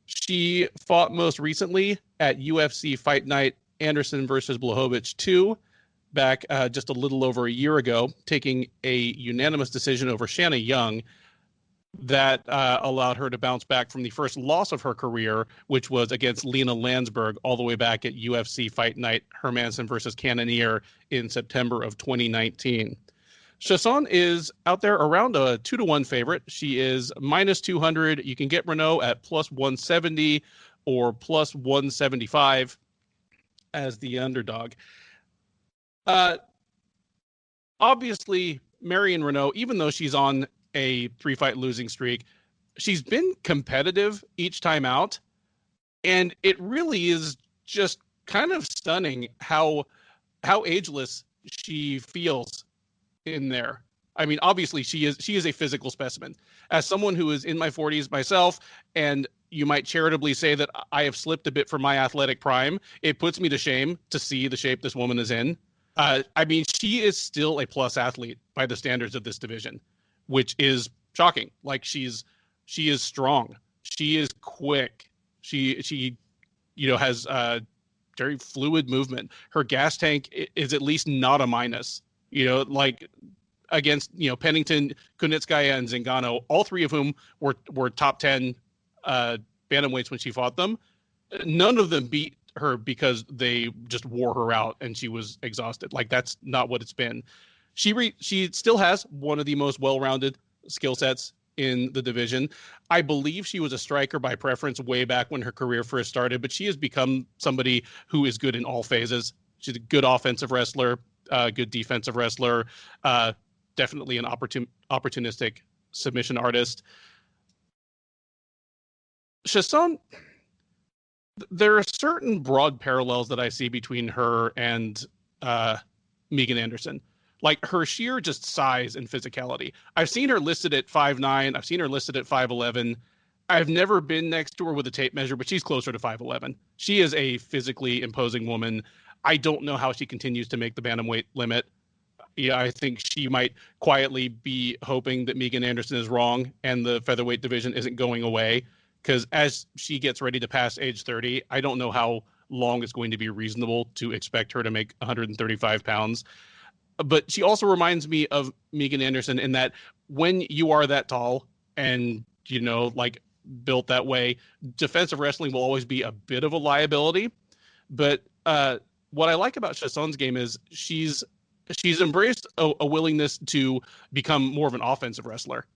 She fought most recently at UFC Fight Night Anderson versus Blachowicz 2 back just a little over a year ago, taking a unanimous decision over Shanna Young that allowed her to bounce back from the first loss of her career, which was against Lena Landsberg all the way back at UFC Fight Night Hermanson versus Cannonier in September of 2019. Chiasson is out there around a 2-1 favorite. She is minus 200. You can get Renault at plus 170 or plus 175 as the underdog. Obviously, Marion Renault, even though she's on a 3-fight losing streak, she's been competitive each time out. And it really is just kind of stunning how ageless she feels in there. I mean, obviously she is a physical specimen. As someone who is in my 40s myself, and you might charitably say that I have slipped a bit from my athletic prime, it puts me to shame to see the shape this woman is in. I mean, she is still a plus athlete by the standards of this division, which is shocking. Like she is strong. She is quick. She has very fluid movement. Her gas tank is at least not a minus. Like against Pennington, Kunitskaya, and Zingano, all three of whom were top 10 bantamweights when she fought them. None of them beat her because they just wore her out and she was exhausted. Like that's not what it's been. She still has one of the most well-rounded skill sets in the division. I believe she was a striker by preference way back when her career first started, but she has become somebody who is good in all phases. She's a good offensive wrestler, good defensive wrestler, definitely an opportunistic submission artist. Shillan, there are certain broad parallels that I see between her and Megan Anderson. Like her sheer just size and physicality. I've seen her listed at 5'9". I've seen her listed at 5'11". I've never been next to her with a tape measure, but she's closer to 5'11". She is a physically imposing woman. I don't know how she continues to make the bantamweight limit. Yeah, I think she might quietly be hoping that Megan Anderson is wrong and the featherweight division isn't going away. Because as she gets ready to pass age 30, I don't know how long it's going to be reasonable to expect her to make 135 pounds. But she also reminds me of Megan Anderson in that when you are that tall and, like built that way, defensive wrestling will always be a bit of a liability. But what I like about Shillan's game is she's embraced a willingness to become more of an offensive wrestler.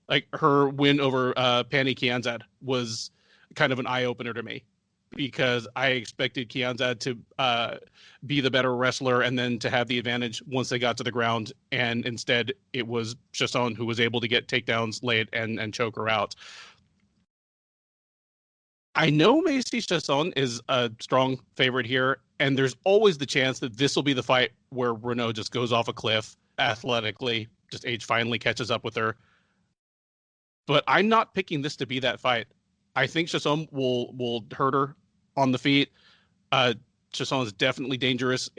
Like her win over Pani Kianzad was kind of an eye opener to me because I expected Kianzad to be the better wrestler and then to have the advantage once they got to the ground. And instead it was Shillan who was able to get takedowns late and choke her out. I know Macy Shillan is a strong favorite here, and there's always the chance that this will be the fight where Renaud just goes off a cliff athletically, just age finally catches up with her. But I'm not picking this to be that fight. I think Shillan will hurt her on the feet. Shillan is definitely dangerous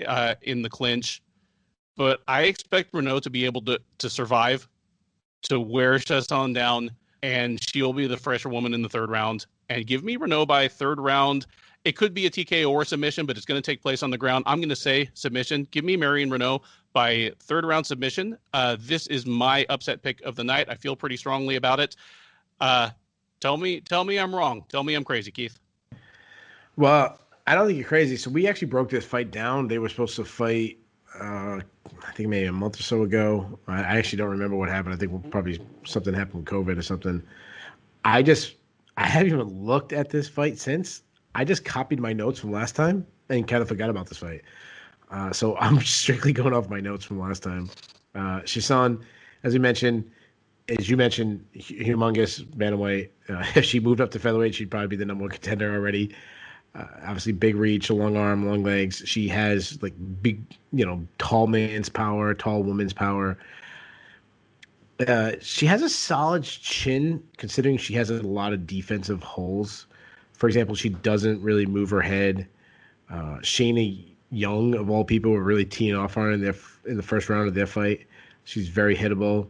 in the clinch, but I expect Renaud to be able to survive, to wear Shillan down, and she'll be the fresher woman in the third round. And give me Renaud by third round. It could be a TKO or submission, but it's going to take place on the ground. I'm going to say submission. Give me Marion Renaud by third round submission. This is my upset pick of the night. I feel pretty strongly about it. Tell me I'm wrong. Tell me I'm crazy, Keith.
Well, I don't think you're crazy. So we actually broke this fight down. They were supposed to fight, I think maybe a month or so ago. I actually don't remember what happened. I think probably something happened with COVID or something. I haven't even looked at this fight since. I just copied my notes from last time and kind of forgot about this fight. So I'm strictly going off my notes from last time. Shillan, as you mentioned, humongous bantamweight. If she moved up to featherweight, she'd probably be the number one contender already. Obviously, big reach, a long arm, long legs. She has like big, tall man's power, tall woman's power. She has a solid chin, considering she has a lot of defensive holes. For example, she doesn't really move her head. Shayna Young, of all people, were really teeing off on her in the first round of their fight. She's very hittable.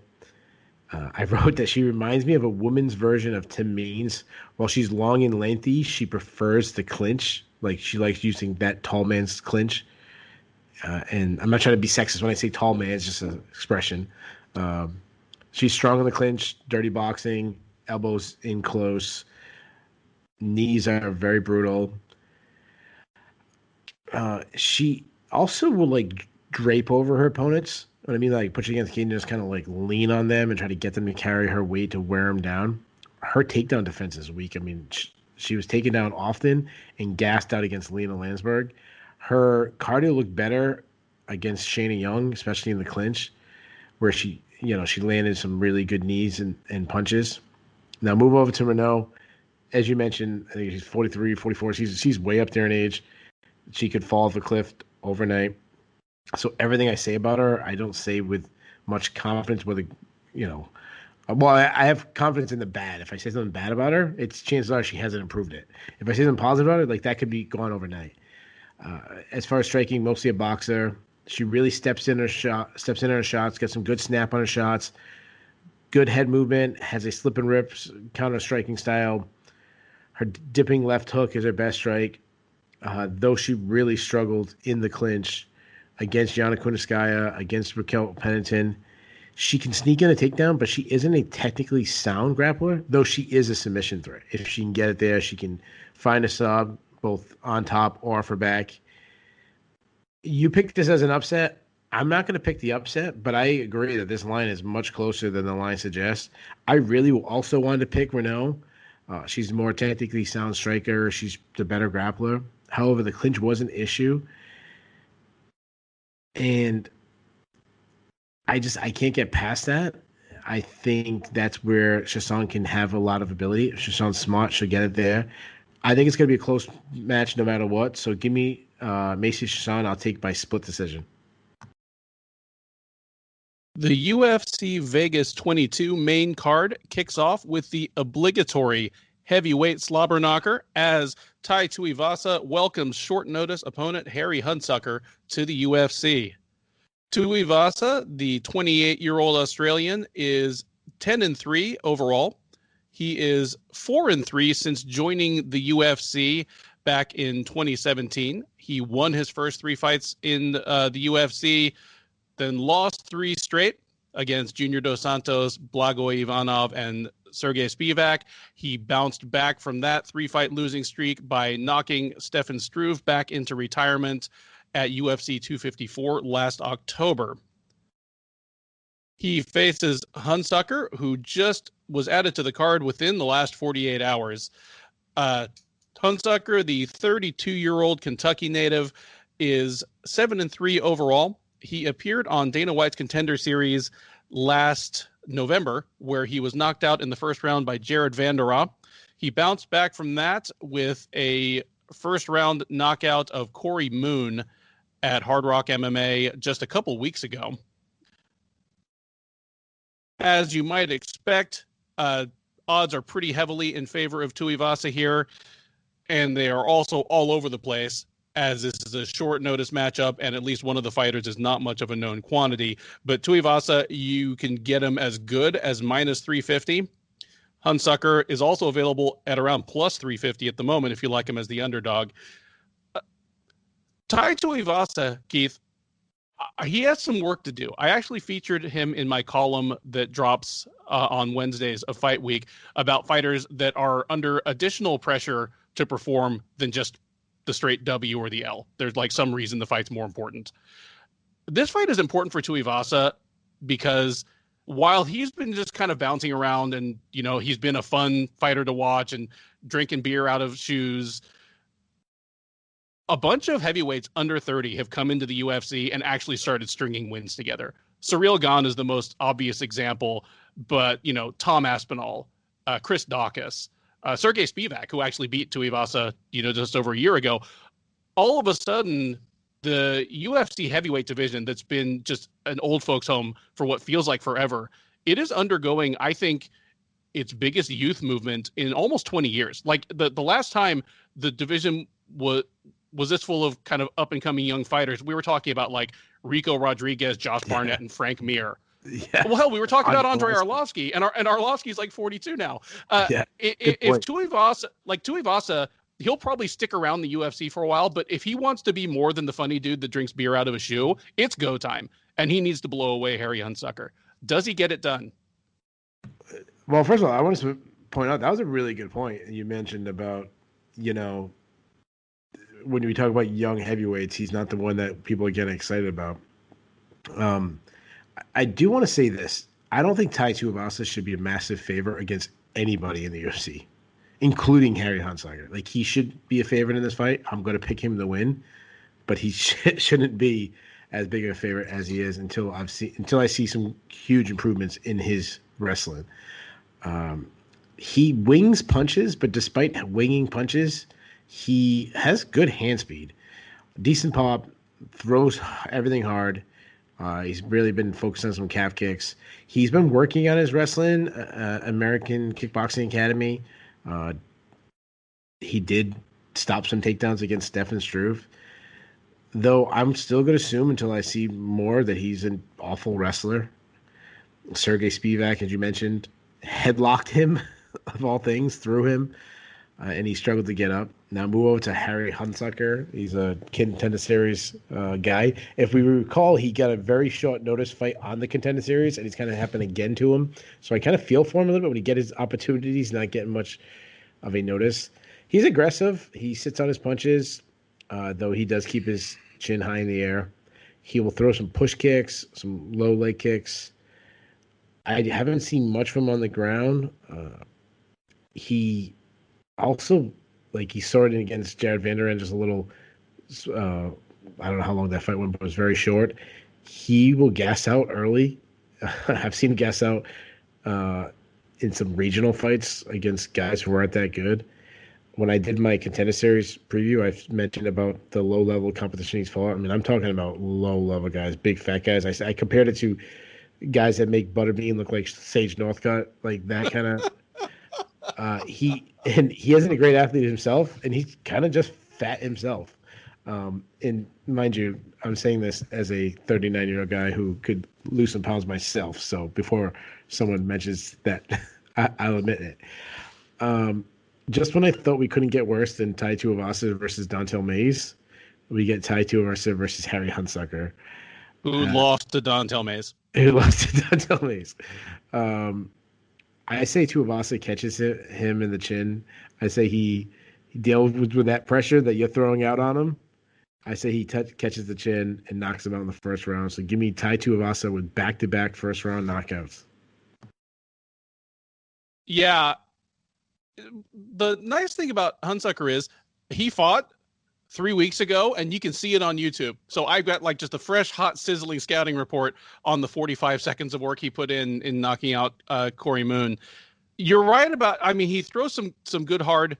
I wrote that she reminds me of a woman's version of Tim Means. While she's long and lengthy, she prefers the clinch. Like, she likes using that tall man's clinch. And I'm not trying to be sexist when I say tall man. It's just an expression. She's strong in the clinch, dirty boxing, elbows in close. Knees are very brutal. She also will, like, drape over her opponents. What I mean, like, put you against the cage and just kind of, like, lean on them and try to get them to carry her weight to wear them down. Her takedown defense is weak. I mean, she was taken down often and gassed out against Lena Landsberg. Her cardio looked better against Shayna Young, especially in the clinch, where she landed some really good knees and punches. Now move over to Renaud. As you mentioned, I think she's 43, 44. She's way up there in age. She could fall off a cliff overnight. So everything I say about her, I don't say with much confidence. I have confidence in the bad. If I say something bad about her, it's chances are she hasn't improved it. If I say something positive about her, like, that could be gone overnight. As far as striking, mostly a boxer. She really steps in her shots, gets some good snap on her shots, good head movement, has a slip and rip counter striking style. Her dipping left hook is her best strike, though she really struggled in the clinch against Yana Kunitskaya, against Raquel Pennington. She can sneak in a takedown, but she isn't a technically sound grappler, though she is a submission threat. If she can get it there, she can find a sub, both on top or off her back. You picked this as an upset. I'm not going to pick the upset, but I agree that this line is much closer than the line suggests. I really also wanted to pick Renault. She's a more technically sound striker. She's the better grappler. However, the clinch was an issue, and I can't get past that. I think that's where Shashan can have a lot of ability. If Shashan's smart, she'll get it there. I think it's going to be a close match no matter what. So give me Macy Shashan. I'll take by split decision.
The UFC Vegas 22 main card kicks off with the obligatory heavyweight slobber knocker as Tai Tuivasa welcomes short notice opponent Harry Hunsucker to the UFC. Tuivasa, the 28-year-old Australian, is 10-3 overall. He is 4-3 since joining the UFC back in 2017. He won his first 3 fights in the UFC, then lost 3 straight against Junior Dos Santos, Blagoy Ivanov, and Sergey Spivak. He bounced back from that 3-fight losing streak by knocking Stefan Struve back into retirement at UFC 254 last October. He faces Hunsucker, who just was added to the card within the last 48 hours. Hunsucker, the 32-year-old Kentucky native, is 7-3 overall. He appeared on Dana White's Contender Series last November, where he was knocked out in the first round by Jared Vanderaa. He bounced back from that with a first-round knockout of Corey Moon at Hard Rock MMA just a couple weeks ago. As you might expect, odds are pretty heavily in favor of Tuivasa here, and they are also all over the place, as this is a short notice matchup, and at least one of the fighters is not much of a known quantity. But Tuivasa, you can get him as good as minus 350. Hunsucker is also available at around plus 350 at the moment if you like him as the underdog. Tai Tuivasa, Keith, he has some work to do. I actually featured him in my column that drops on Wednesdays of Fight Week about fighters that are under additional pressure to perform than just the straight W or the L. There's like some reason the fight's more important. This fight is important for Tuivasa because while he's been just kind of bouncing around and, you know, he's been a fun fighter to watch and drinking beer out of shoes, a bunch of heavyweights under 30 have come into the UFC and actually started stringing wins together. Cyril Gane is the most obvious example, but, you know, Tom Aspinall, Chris Daukaus, Sergey Spivak, who actually beat Tuivasa, you know, just over a year ago. All of a sudden, the UFC heavyweight division that's been just an old folks home for what feels like forever, it is undergoing, I think, its biggest youth movement in almost 20 years. Like the last time the division was this full of kind of up and coming young fighters, we were talking about like Rico Rodriguez, Josh Barnett, and Frank Mir. Yeah. Well, hell, we were talking about Andrei Arlovsky, and Arlovsky's like 42 now. If Tuivasa, he'll probably stick around the UFC for a while, but if he wants to be more than the funny dude that drinks beer out of a shoe, it's go time, and he needs to blow away Harry Hunsucker. Does he get it done?
Well, first of all, I want to point out that was a really good point you mentioned about, you know, when we talk about young heavyweights, he's not the one that people are getting excited about. I do want to say this. I don't think Tai Tuivasa should be a massive favorite against anybody in the UFC, including Harry Hunsucker. Like, he should be a favorite in this fight. I'm going to pick him to win, but he shouldn't be as big of a favorite as he is until I see some huge improvements in his wrestling. He wings punches, but despite winging punches, he has good hand speed, decent pop, throws everything hard. He's really been focused on some calf kicks. He's been working on his wrestling, American Kickboxing Academy. He did stop some takedowns against Stefan Struve, though I'm still going to assume until I see more that he's an awful wrestler. Sergey Spivak, as you mentioned, headlocked him, of all things, threw him, and he struggled to get up. Now move over to Harry Hunsucker. He's a Contender Series guy. If we recall, he got a very short notice fight on the Contender Series, and it's kind of happened again to him. So I kind of feel for him a little bit when he gets his opportunities, he's not getting much of a notice. He's aggressive. He sits on his punches, though he does keep his chin high in the air. He will throw some push kicks, some low leg kicks. I haven't seen much from him on the ground. He also, like, he started against Jared Vanderendt just a little. I don't know how long that fight went, but it was very short. He will gas out early. I've seen him gas out uh, in some regional fights against guys who aren't that good. When I did my contender series preview, I mentioned about the low level competition he's fought. I mean, I'm talking about low level guys, big fat guys. I compared it to guys that make Butterbean look like Sage Northcutt, like that kind of. He isn't a great athlete himself, and he's kind of just fat himself. And mind you, I'm saying this as a 39-year-old guy who could lose some pounds myself. So before someone mentions that, I'll admit it. Just when I thought we couldn't get worse than Tai Tuivasa versus Dontel Mays, we get Tai Tuivasa versus Harry Hunsucker.
Who lost to Dontel Mays.
Who lost to Dontel Mays. I say Tuivasa catches him in the chin. I say he deals with that pressure that you're throwing out on him. I say he catches the chin and knocks him out in the first round. So give me Tai Tuivasa with back-to-back first-round knockouts.
Yeah. The nice thing about Hunsucker is he fought 3 weeks ago, and you can see it on YouTube. So I've got like just a fresh, hot, sizzling scouting report on the 45 seconds of work he put in knocking out Corey Moon. You're right about, I mean, he throws some good hard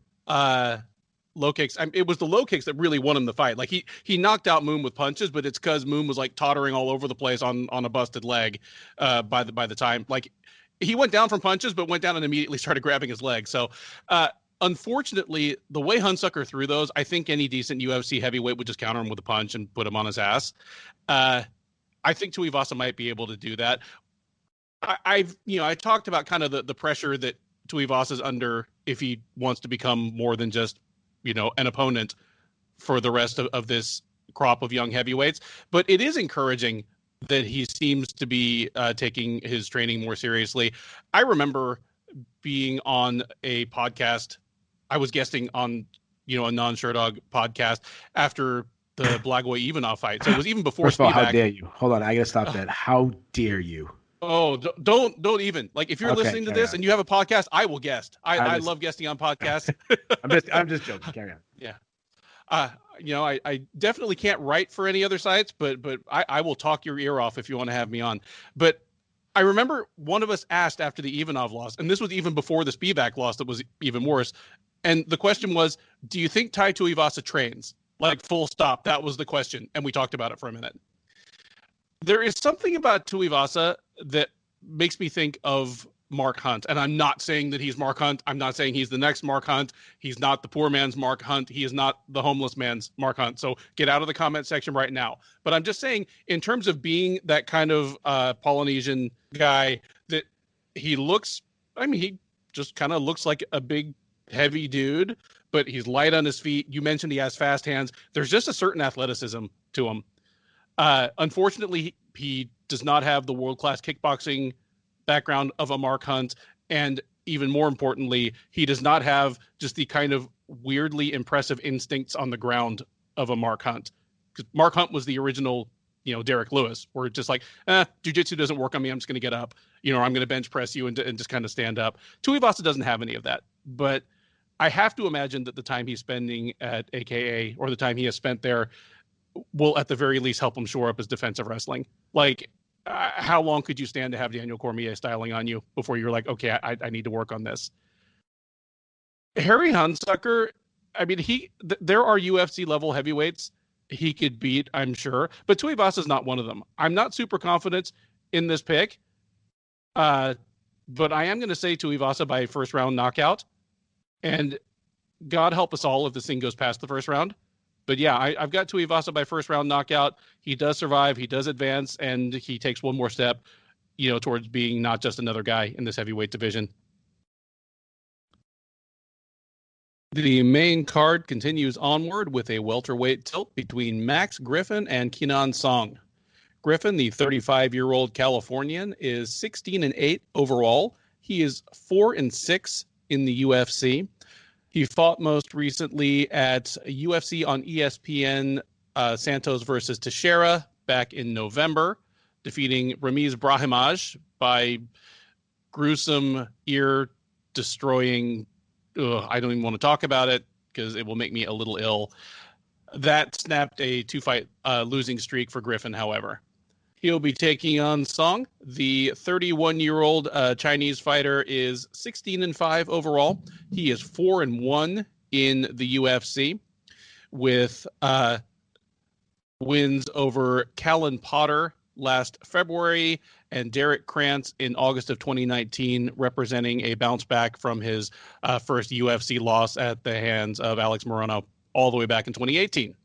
low kicks. It was the low kicks that really won him the fight. Like he knocked out Moon with punches, but it's because Moon was like tottering all over the place on a busted leg by the time. Like he went down from punches, but went down and immediately started grabbing his leg. So unfortunately, the way Hunsucker threw those, I think any decent UFC heavyweight would just counter him with a punch and put him on his ass. I think Tuivasa might be able to do that. I talked about kind of the pressure that Tuivasa's under if he wants to become more than just, an opponent for the rest of this crop of young heavyweights. But it is encouraging that he seems to be taking his training more seriously. I remember being on a podcast. I was guesting on, a non-Sherdog podcast after the Blagoy Ivanov fight. So it was even before.
First of all, how dare you? Hold on, I gotta stop that. How dare you?
Oh, don't even. Like, if you're listening to this and you have a podcast, I will guest. I love guesting on podcasts.
I'm just joking. Carry on.
Yeah. I definitely can't write for any other sites, but I will talk your ear off if you want to have me on. But I remember one of us asked after the Ivanov loss, and this was even before the Spivak loss that was even worse. And the question was, do you think Tai Tuivasa trains? Like, full stop. That was the question. And we talked about it for a minute. There is something about Tuivasa that makes me think of Mark Hunt. And I'm not saying that he's Mark Hunt. I'm not saying he's the next Mark Hunt. He's not the poor man's Mark Hunt. He is not the homeless man's Mark Hunt. So get out of the comment section right now. But I'm just saying, in terms of being that kind of Polynesian guy, that he just kind of looks like a big, heavy dude, but he's light on his feet. You mentioned he has fast hands. There's just a certain athleticism to him. Unfortunately, he does not have the world-class kickboxing background of a Mark Hunt. And even more importantly, he does not have just the kind of weirdly impressive instincts on the ground of a Mark Hunt. Because Mark Hunt was the original, Derek Lewis, where it's just like, jiu-jitsu doesn't work on me. I'm just going to get up, or I'm going to bench press you and just kind of stand up. Tuivasa doesn't have any of that. But I have to imagine that the time he's spending at AKA, or the time he has spent there, will at the very least help him shore up his defensive wrestling. Like, how long could you stand to have Daniel Cormier styling on you before you're like, okay, I need to work on this? Harry Hunsucker, I mean, there are UFC level heavyweights he could beat, I'm sure, but Tuivasa is not one of them. I'm not super confident in this pick, but I am going to say Tuivasa by first round knockout, and God help us all if this thing goes past the first round. But yeah, I've got Tuivasa by first round knockout. He does survive, he does advance, and he takes one more step, towards being not just another guy in this heavyweight division. The main card continues onward with a welterweight tilt between Max Griffin and Kenan Song. Griffin, the 35-year-old Californian, is 16-8 overall. He is 4-6 in the UFC. He fought most recently at UFC on ESPN, Santos versus Teixeira back in November, defeating Ramiz Brahimaj by gruesome, ear-destroying. I don't even want to talk about it because it will make me a little ill. That snapped a two-fight losing streak for Griffin, however. He'll be taking on Song. The 31-year-old Chinese fighter is 16-5 overall. He is 4-1 in the UFC with wins over Callan Potter last February and Derek Krantz in August of 2019, representing a bounce back from his first UFC loss at the hands of Alex Morono all the way back in 2018.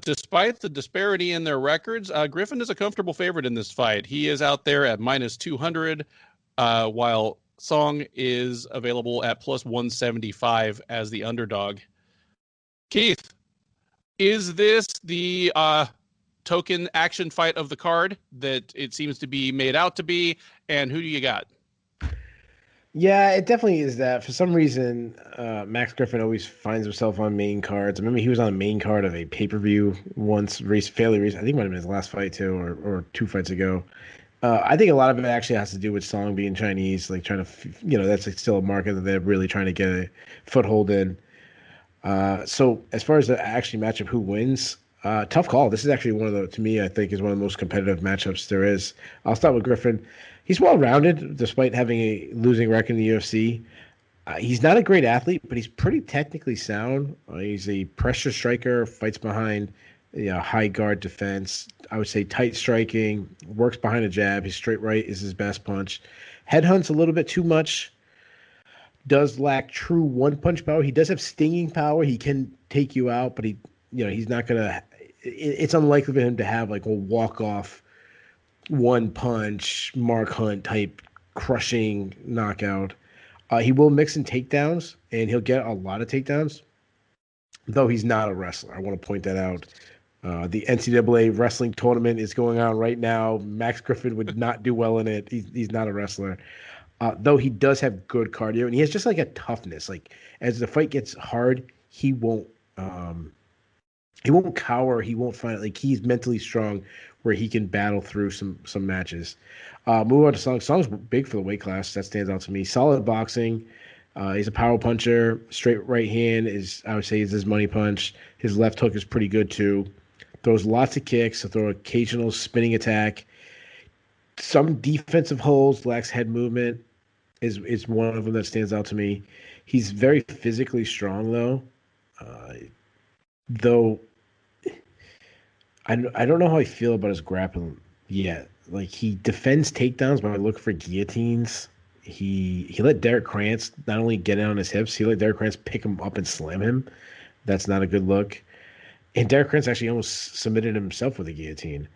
Despite the disparity in their records, Griffin is a comfortable favorite in this fight. He is out there at minus 200, while Song is available at plus 175 as the underdog. Keith, is this the token action fight of the card that it seems to be made out to be? And who do you got?
Yeah, it definitely is that. For some reason, Max Griffin always finds himself on main cards. I remember he was on the main card of a pay-per-view once, fairly recent. I think it might have been his last fight too, or two fights ago. I think a lot of it actually has to do with Song being Chinese, like trying to, that's like still a market that they're really trying to get a foothold in. So as far as the actually matchup, who wins? Tough call. This is actually one of the, to me, I think is one of the most competitive matchups there is. I'll start with Griffin. He's well-rounded, despite having a losing record in the UFC. He's not a great athlete, but he's pretty technically sound. He's a pressure striker, fights behind high guard defense. I would say tight striking, works behind a jab. His straight right is his best punch. Headhunts a little bit too much. Does lack true one-punch power. He does have stinging power. He can take you out, but he's not going to – it's unlikely for him to have like a walk-off one punch, Mark Hunt type crushing knockout. He will mix in takedowns, and he'll get a lot of takedowns, though he's not a wrestler. I want to point that out. The NCAA wrestling tournament is going on right now. Max Griffin would not do well in it. He's not a wrestler. Though he does have good cardio, and he has just like a toughness. Like as the fight gets hard, he won't cower. He won't find it. Like he's mentally strong where he can battle through some matches. Move on to Song. Song's big for the weight class. That stands out to me. Solid boxing. He's a power puncher. Straight right hand I would say, is his money punch. His left hook is pretty good too. Throws lots of kicks. He'll throw occasional spinning attack. Some defensive holds. Lacks head movement is one of them that stands out to me. He's very physically strong though. Though I don't know how I feel about his grappling yet. Like he defends takedowns by looking for guillotines. He let Derek Krantz not only get in on his hips, he let Derek Krantz pick him up and slam him. That's not a good look. And Derek Krantz actually almost submitted himself with a guillotine.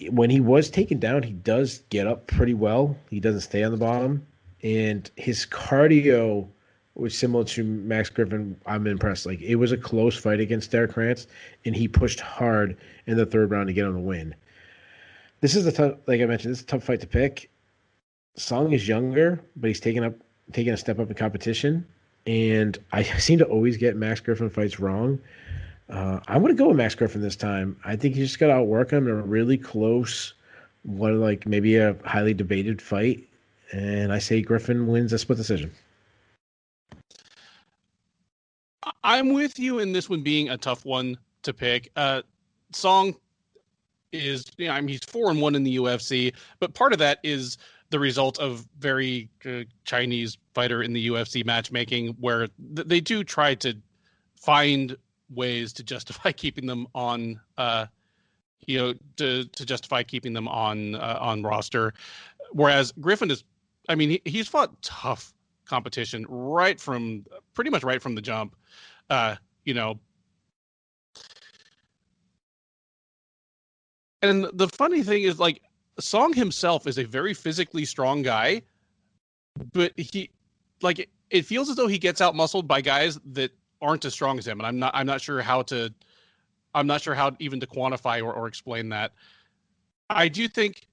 When he was taken down, he does get up pretty well. He doesn't stay on the bottom. And his cardio was similar to Max Griffin. I'm impressed. Like it was a close fight against Derek Krantz, and he pushed hard in the third round to get on the win. This is like I mentioned, this is a tough fight to pick. Song is younger, but he's taking a step up in competition, and I seem to always get Max Griffin fights wrong. I'm going to go with Max Griffin this time. I think you just got to outwork him in a really close, maybe a highly debated fight, and I say Griffin wins a split decision.
I'm with you in this one being a tough one to pick. Song is, he's 4-1 in the UFC, but part of that is the result of very Chinese fighter in the UFC matchmaking, where they do try to find ways to justify keeping them on, to justify keeping them on roster. Whereas Griffin is, he's fought tough competition pretty much right from the jump. And the funny thing is, like, Song himself is a very physically strong guy, but it feels as though he gets out muscled by guys that aren't as strong as him. And I'm not sure how even to quantify or explain that. I do think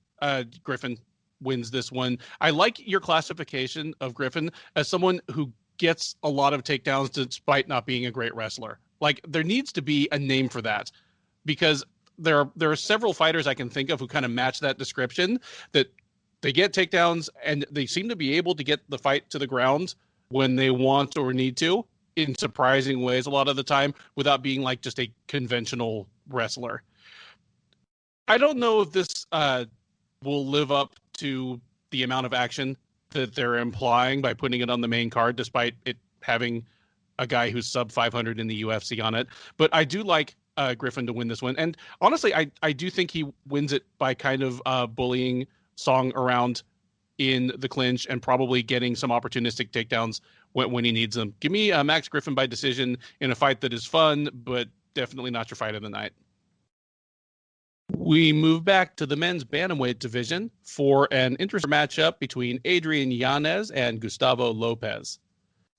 Griffin wins this one. I like your classification of Griffin as someone who gets a lot of takedowns despite not being a great wrestler. Like there needs to be a name for that. because there are several fighters I can think of who kind of match that description, that they get takedowns and they seem to be able to get the fight to the ground when they want or need to in surprising ways a lot of the time without being like just a conventional wrestler. I don't know if this will live up to the amount of action that they're implying by putting it on the main card, despite it having a guy who's sub 500 in the UFC on it. But I do like Griffin to win this one. And honestly, I do think he wins it by kind of bullying Song around in the clinch and probably getting some opportunistic takedowns when he needs them. Give me Max Griffin by decision in a fight that is fun, but definitely not your fight of the night. We move back to the men's bantamweight division for an interesting matchup between Adrian Yanez and Gustavo Lopez.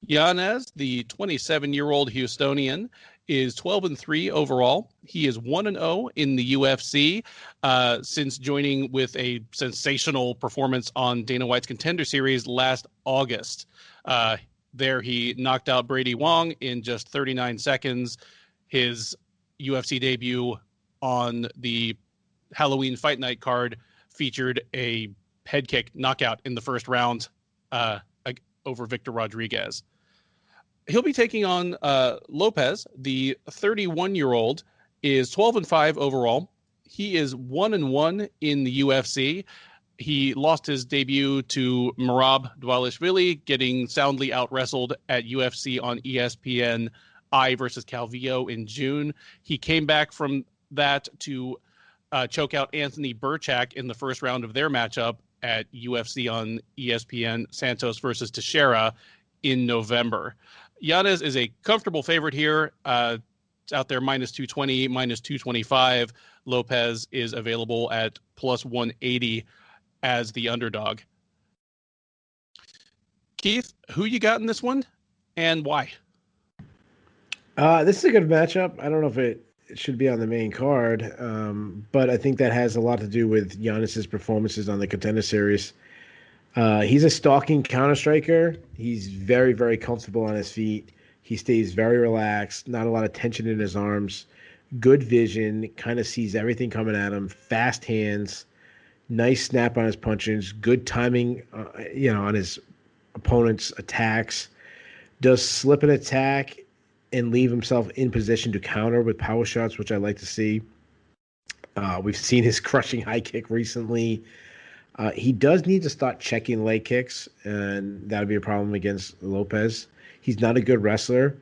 Yanez, the 27-year-old Houstonian, is 12-3 overall. He is 1-0 in the UFC since joining with a sensational performance on Dana White's Contender Series last August. There he knocked out Brady Wong in just 39 seconds. His UFC debut on the Halloween Fight Night card featured a head kick knockout in the first round over Victor Rodriguez. He'll be taking on Lopez. The 31-year-old is 12-5 overall. He is 1-1 in the UFC. He lost his debut to Merab Dvalishvili, getting soundly out-wrestled at UFC on ESPN I versus Calvillo in June. He came back from that to choke out Anthony Burchak in the first round of their matchup at UFC on ESPN, Santos versus Teixeira in November. Yanez is a comfortable favorite here. It's out there minus 220, minus 225. Lopez is available at plus 180 as the underdog. Keith, who you got in this one and why?
This is a good matchup. I don't know if it should be on the main card, but I think that has a lot to do with Giannis's performances on the Contender Series. He's a stalking counter striker. He's very, very comfortable on his feet. He stays very relaxed, not a lot of tension in his arms, good vision, kind of sees everything coming at him, fast hands, nice snap on his punches, good timing, on his opponent's attacks, does slip an attack and leave himself in position to counter with power shots, which I like to see. We've seen his crushing high kick recently. He does need to start checking leg kicks, and that would be a problem against Lopez. He's not a good wrestler.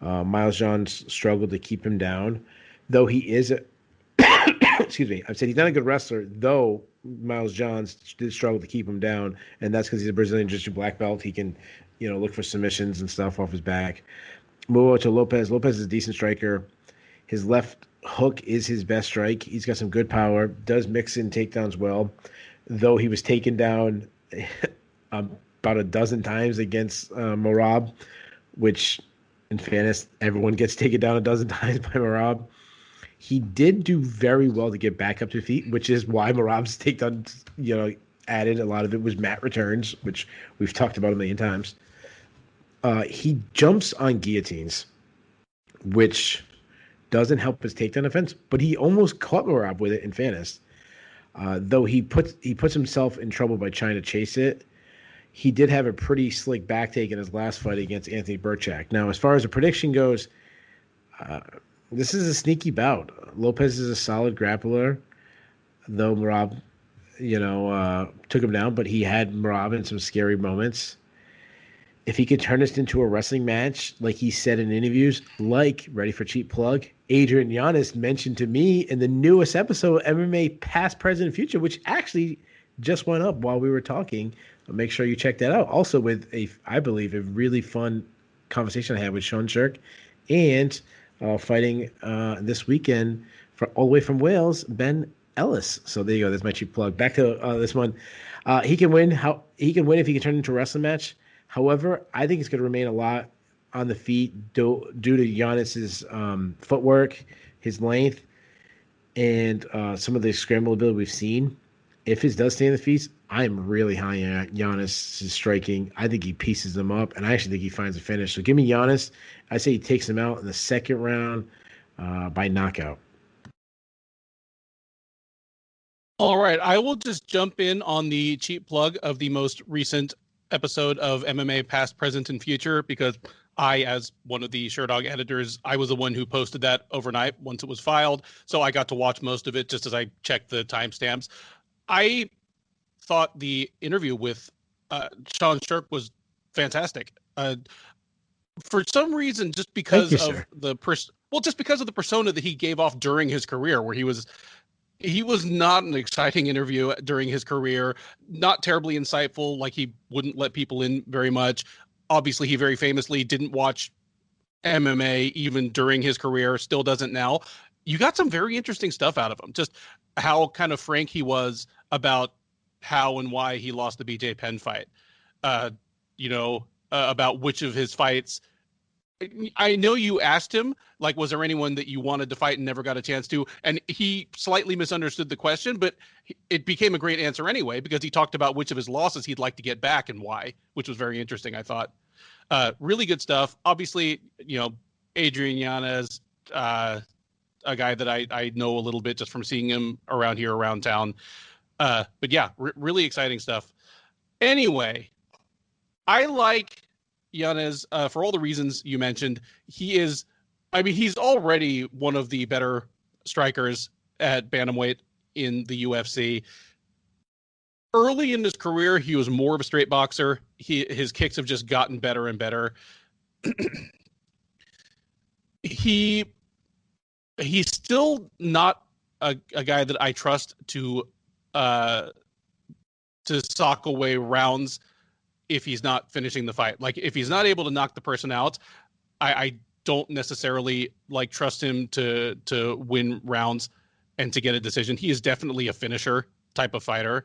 Miles Johns struggled to keep him down, though he is a excuse me. I said he's not a good wrestler, though Miles Johns did struggle to keep him down, and that's because he's a Brazilian Jiu-Jitsu black belt. He can, look for submissions and stuff off his back. Move over to Lopez. Lopez is a decent striker. His left hook is his best strike. He's got some good power, does mix in takedowns well, though he was taken down about a dozen times against Merab, which, in fairness, everyone gets taken down a dozen times by Merab. He did do very well to get back up to feet, which is why Merab's takedown, added. A lot of it was mat returns, which we've talked about a million times. He jumps on guillotines, which doesn't help his takedown defense, but he almost caught Merab with it, in fairness. Though he puts himself in trouble by trying to chase it. He did have a pretty slick back take in his last fight against Anthony Burchak. Now, as far as the prediction goes, this is a sneaky bout. Lopez is a solid grappler, though Merab, took him down, but he had Merab in some scary moments. If he could turn this into a wrestling match, like he said in interviews, ready for cheap plug, Adrian Yanez mentioned to me in the newest episode of MMA Past, Present, Future, which actually just went up while we were talking. Make sure you check that out. Also with I believe, a really fun conversation I had with Sean Shirk and fighting this weekend all the way from Wales, Ben Ellis. So there you go. That's my cheap plug. Back to this one. He can win. He can win if he can turn it into a wrestling match. However, I think it's going to remain a lot on the feet due to Giannis's footwork, his length, and some of the scramble ability we've seen. If his does stay on the feet, I'm really high on Giannis' striking. I think he pieces them up, and I actually think he finds a finish. So give me Giannis. I say he takes him out in the second round by knockout.
All right, I will just jump in on the cheap plug of the most recent episode of MMA Past, Present, and Future because I, as one of the Sherdog editors, I was the one who posted that overnight once it was filed. So I got to watch most of it just as I checked the timestamps. I thought the interview with Sean Shirk was fantastic. For some reason, just
Thank
because
you,
of
sir.
just because of the persona that he gave off during his career, where he was not an exciting interview during his career, not terribly insightful, like he wouldn't let people in very much. Obviously, he very famously didn't watch MMA even during his career, still doesn't now. You got some very interesting stuff out of him. Just how kind of frank he was about how and why he lost the BJ Penn fight. Uh, about which of his fights. I know you asked him, like, was there anyone that you wanted to fight and never got a chance to? And he slightly misunderstood the question, but it became a great answer anyway, because he talked about which of his losses he'd like to get back and why, which was very interesting, I thought. Really good stuff. Obviously, Adrian Yanez, a guy that I know a little bit just from seeing him around town. But yeah, really exciting stuff. Anyway, I like Yanez for all the reasons you mentioned. He's already one of the better strikers at bantamweight in the UFC. Early in his career, he was more of a straight boxer. His kicks have just gotten better and better. He's still not a guy that I trust to sock away rounds if he's not finishing the fight. Like, if he's not able to knock the person out, I don't necessarily trust him to win rounds and to get a decision. He is definitely a finisher type of fighter.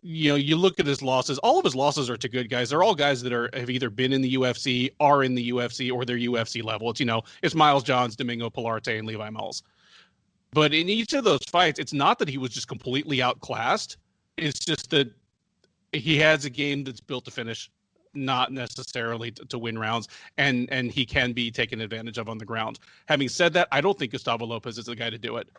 You look at his losses. All of his losses are to good guys. They're all guys that have either been in the UFC, are in the UFC, or they're UFC level. It's Miles Johns, Domingo Pilarte, and Levi Mills. But in each of those fights, it's not that he was just completely outclassed. It's just that he has a game that's built to finish, not necessarily to win rounds, and he can be taken advantage of on the ground. Having said that, I don't think Gustavo Lopez is the guy to do it.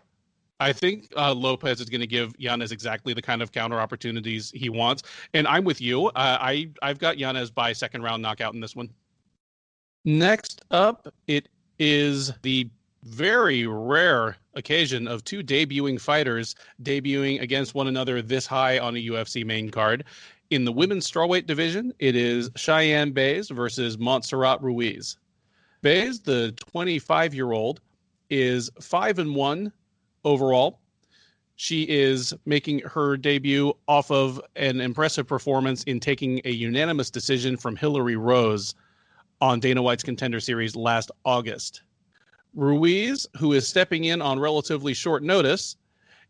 I think Lopez is going to give Yanez exactly the kind of counter opportunities he wants, and I'm with you. I've got Yanez by second round knockout in this one. Next up, it is the very rare occasion of two debuting fighters debuting against one another this high on a UFC main card. In the women's strawweight division, it is Cheyenne Bays versus Montserrat Ruiz. Bays, the 25-year-old, is 5-1 overall. She is making her debut off of an impressive performance in taking a unanimous decision from Hillary Rose on Dana White's Contender Series last August. Ruiz, who is stepping in on relatively short notice,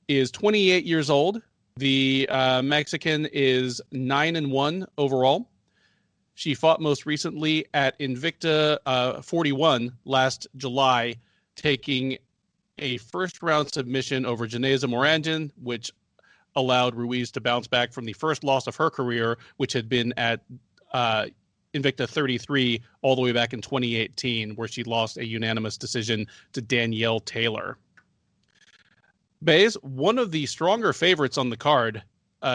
is 28 years old. The Mexican is 9-1 overall. She fought most recently at Invicta 41 last July, taking a first-round submission over Janeza Morandin, which allowed Ruiz to bounce back from the first loss of her career, which had been at Invicta 33 all the way back in 2018, where she lost a unanimous decision to Danielle Taylor. Bays, one of the stronger favorites on the card.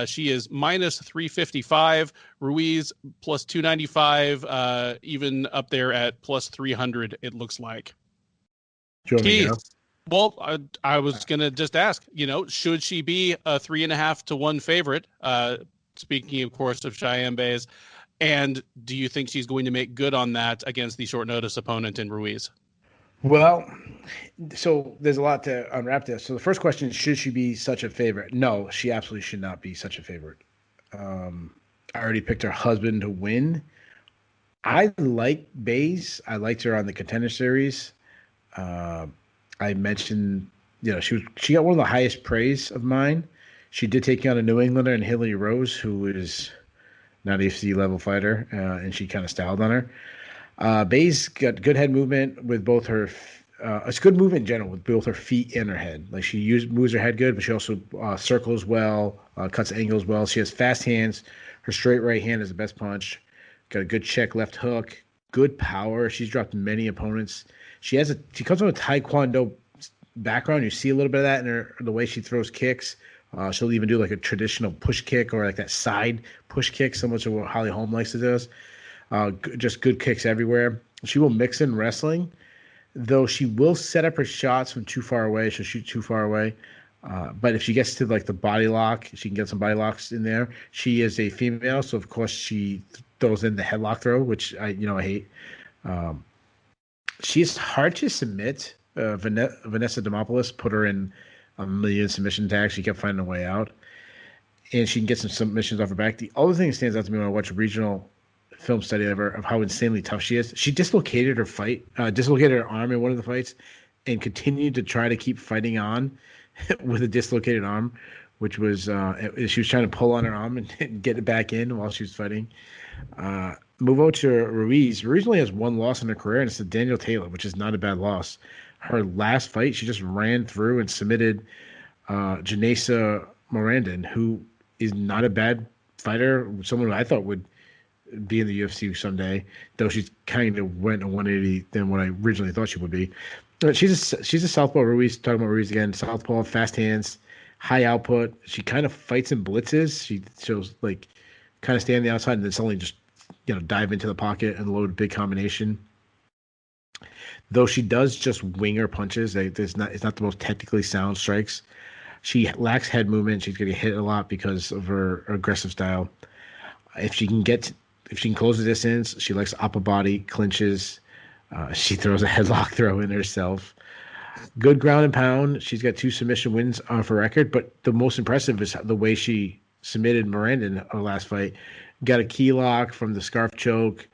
She is minus 355. Ruiz plus 295, even up there at plus 300, it looks like. Keith, well, I was going to just ask, should she be a 3.5 to 1 favorite? Speaking, of course, of Cheyenne Bays. And do you think she's going to make good on that against the short notice opponent in Ruiz?
Well, so there's a lot to unwrap there. So the first question is, should she be such a favorite? No, she absolutely should not be such a favorite. I already picked her husband to win. I like Bays. I liked her on the Contender Series. I mentioned, she got one of the highest praise of mine. She did take on a New Englander and Hillary Rose, who is not a UFC level fighter, and she kind of styled on her. Bays got good head movement with both her. It's good movement in general with both her feet and her head. Like, she moves her head good, but she also circles well, cuts angles well. She has fast hands. Her straight right hand is the best punch. Got a good check left hook. Good power. She's dropped many opponents. She comes from a Taekwondo background. You see a little bit of that in her, the way she throws kicks. She'll even do like a traditional push kick or like that side push kick, similar to what Holly Holm likes to do. Just good kicks everywhere. She will mix in wrestling, though she will set up her shots from too far away. She'll shoot too far away. But if she gets to like the body lock, she can get some body locks in there. She is a female, so of course she throws in the headlock throw, which I hate. She's hard to submit. Vanessa Demopoulos put her in a million submission tags. She kept finding a way out, and she can get some submissions off her back. The other thing that stands out to me when I watch a regional film study of her, of how insanely tough she is. She dislocated her arm in one of the fights, and continued to try to keep fighting on with a dislocated arm, which was she was trying to pull on her arm and get it back in while she was fighting. Move over to Ruiz. Ruiz only has one loss in her career, and it's to Danielle Taylor, which is not a bad loss. Her last fight, she just ran through and submitted Janessa Morandin, who is not a bad fighter, someone who I thought would be in the UFC someday, though she's kind of went a 180 than what I originally thought she would be. She's a southpaw. Ruiz, talking about Ruiz again, southpaw, fast hands, high output. She kind of fights in blitzes. She'll like kind of stay on the outside and then suddenly just dive into the pocket and load a big combination. Though she does just wing her punches. It's not the most technically sound strikes. She lacks head movement. She's going to hit a lot because of her aggressive style. If she can close the distance, she likes upper body clinches. She throws a headlock throw in herself. Good ground and pound. She's got 2 submission wins off her record, but the most impressive is the way she submitted Miranda in her last fight. Got a key lock from the scarf choke.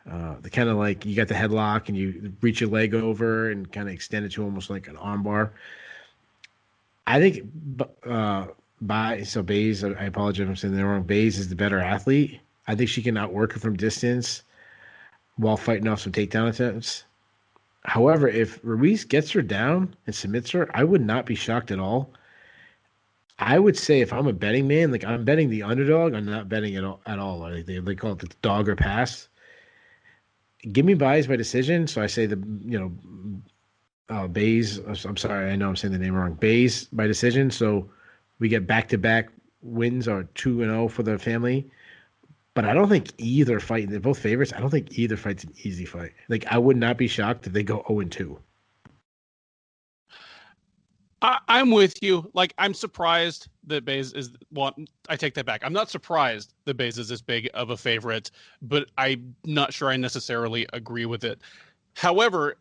The kind of like you got the headlock and you reach your leg over and kind of extend it to almost like an arm bar. I think Bays, I apologize if I'm saying that wrong. Bays is the better athlete. I think she can outwork her from distance while fighting off some takedown attempts. However, if Ruiz gets her down and submits her, I would not be shocked at all. I would say if I'm a betting man, like I'm betting the underdog, I'm not betting it at all. Like they call it the dog or pass. Give me buys by decision. So I say Bays. I'm sorry, I know I'm saying the name wrong. Bays by decision. So we get back-to-back wins or 2-0 for the family. But I don't think either fight, they're both favorites. I don't think either fight's an easy fight. Like, I would not be shocked if they go 0-2.
I'm with you. Like, I'm surprised that Bays is, well, I take that back. I'm not surprised that Bays is this big of a favorite, but I'm not sure I necessarily agree with it. However,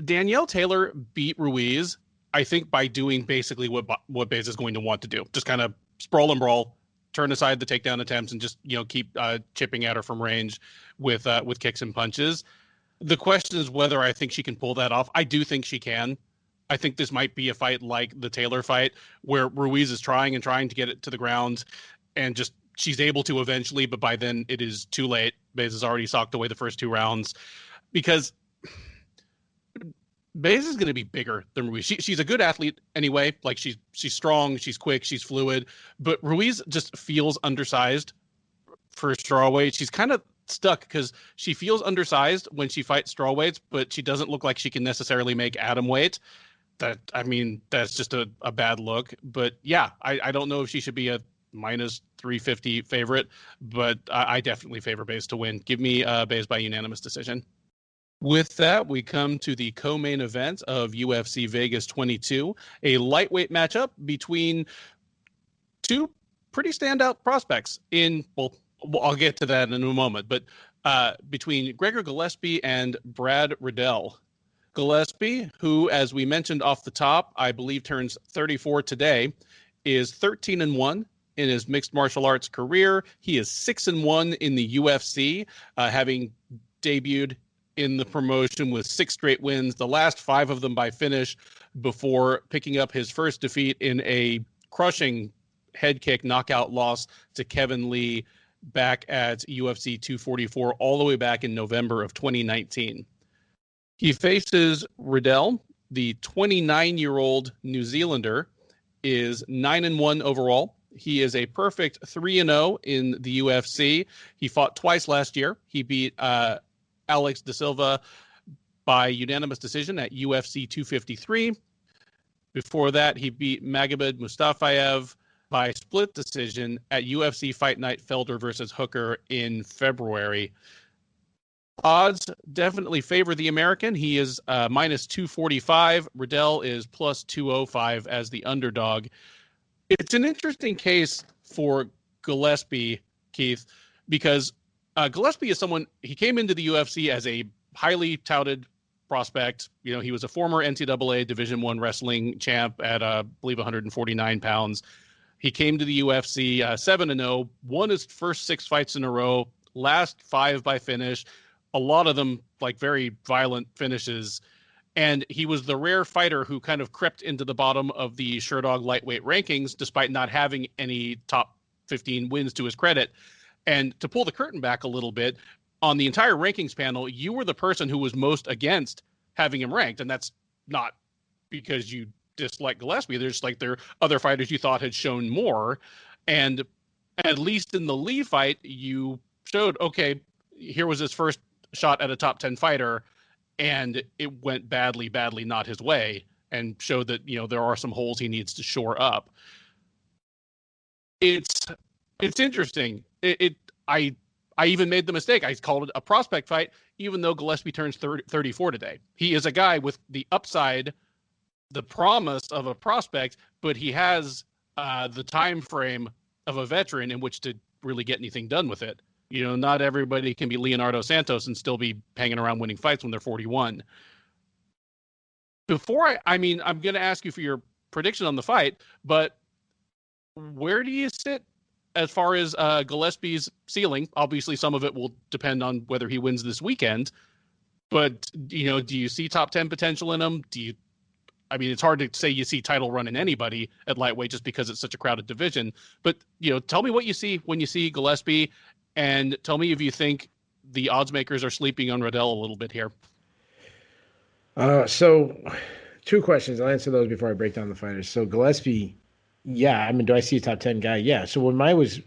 Danielle Taylor beat Ruiz, I think, by doing basically what Bays is going to want to do. Just kind of sprawl and brawl, turn aside the takedown attempts, and just keep chipping at her from range with kicks and punches. The question is whether I think she can pull that off. I do think she can. I think this might be a fight like the Taylor fight, where Ruiz is trying to get it to the ground, and just she's able to eventually, but by then it is too late. Bays has already socked away the first 2 rounds, because Bays is going to be bigger than Ruiz. She's a good athlete anyway. Like she's strong, she's quick, she's fluid. But Ruiz just feels undersized for strawweight. She's kind of stuck because she feels undersized when she fights strawweights, but she doesn't look like she can necessarily make atom weight. That's just a bad look. But yeah, I don't know if she should be a minus 350 favorite, but I definitely favor Bays to win. Give me Bays by unanimous decision. With that, we come to the co-main event of UFC Vegas 22, a lightweight matchup between 2 pretty standout prospects I'll get to that in a moment, but between Gregor Gillespie and Brad Riddell. Gillespie, who, as we mentioned off the top, I believe turns 34 today, is 13-1 in his mixed martial arts career. He is 6-1 in the UFC, having debuted in the promotion with 6 straight wins, the last 5 of them by finish, before picking up his first defeat in a crushing head kick knockout loss to Kevin Lee back at UFC 244 all the way back in November of 2019. He faces Riddell, the 29-year-old New Zealander, is 9-1 overall. He is a perfect 3-0 in the UFC. He fought twice last year. He beat Alex Da Silva by unanimous decision at UFC 253. Before that, he beat Magomed Mustafayev by split decision at UFC Fight Night Felder versus Hooker in February. Odds definitely favor the American. He is minus 245. Riddell is plus 205 as the underdog. It's an interesting case for Gillespie, Keith, because Gillespie is someone, he came into the UFC as a highly touted prospect. You know, he was a former NCAA Division I wrestling champ at, I believe, 149 pounds. He came to the UFC 7-0, won his first 6 fights in a row, last 5 by finish, a lot of them like very violent finishes. And he was the rare fighter who kind of crept into the bottom of the Sherdog lightweight rankings, despite not having any top 15 wins to his credit. And to pull the curtain back a little bit, on the entire rankings panel, you were the person who was most against having him ranked. And that's not because you dislike Gillespie. There's like there are other fighters you thought had shown more. And at least in the Lee fight, you showed, okay, here was his first shot at a top 10 fighter, and it went badly not his way, and showed that, you know, there are some holes he needs to shore up. It's interesting. I even made the mistake. I called it a prospect fight, even though Gillespie turns 34 today. He is a guy with the upside, the promise of a prospect, but he has the time frame of a veteran in which to really get anything done with it. You know, not everybody can be Leonardo Santos and still be hanging around winning fights when they're 41. Before I'm going to ask you for your prediction on the fight, but where do you sit as far as Gillespie's ceiling? Obviously, some of it will depend on whether he wins this weekend, but, you know, do you see top 10 potential in him? It's hard to say you see title run in anybody at lightweight just because it's such a crowded division, but, you know, tell me what you see when you see Gillespie, and tell me if you think the odds makers are sleeping on Riddell a little bit here.
So 2 questions. I'll answer those before I break down the fighters. So Gillespie, yeah, do I see a top 10 guy? Yeah. So when I was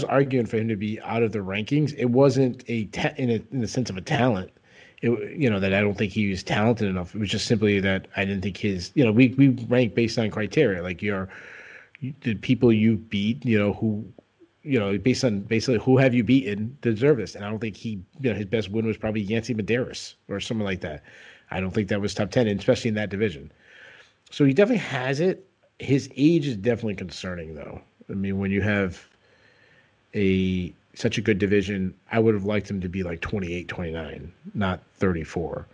arguing for him to be out of the rankings, it wasn't in the sense of a talent. That I don't think he was talented enough. It was just simply that I didn't think his, we rank based on criteria, like the people you beat, who, based on basically who have you beaten deserve this. And I don't think his best win was probably Yancy Medeiros or something like that. I don't think that was top 10, especially in that division. So he definitely has it. His age is definitely concerning, though. I mean, when you have such a good division, I would have liked him to be like 28, 29, not 34.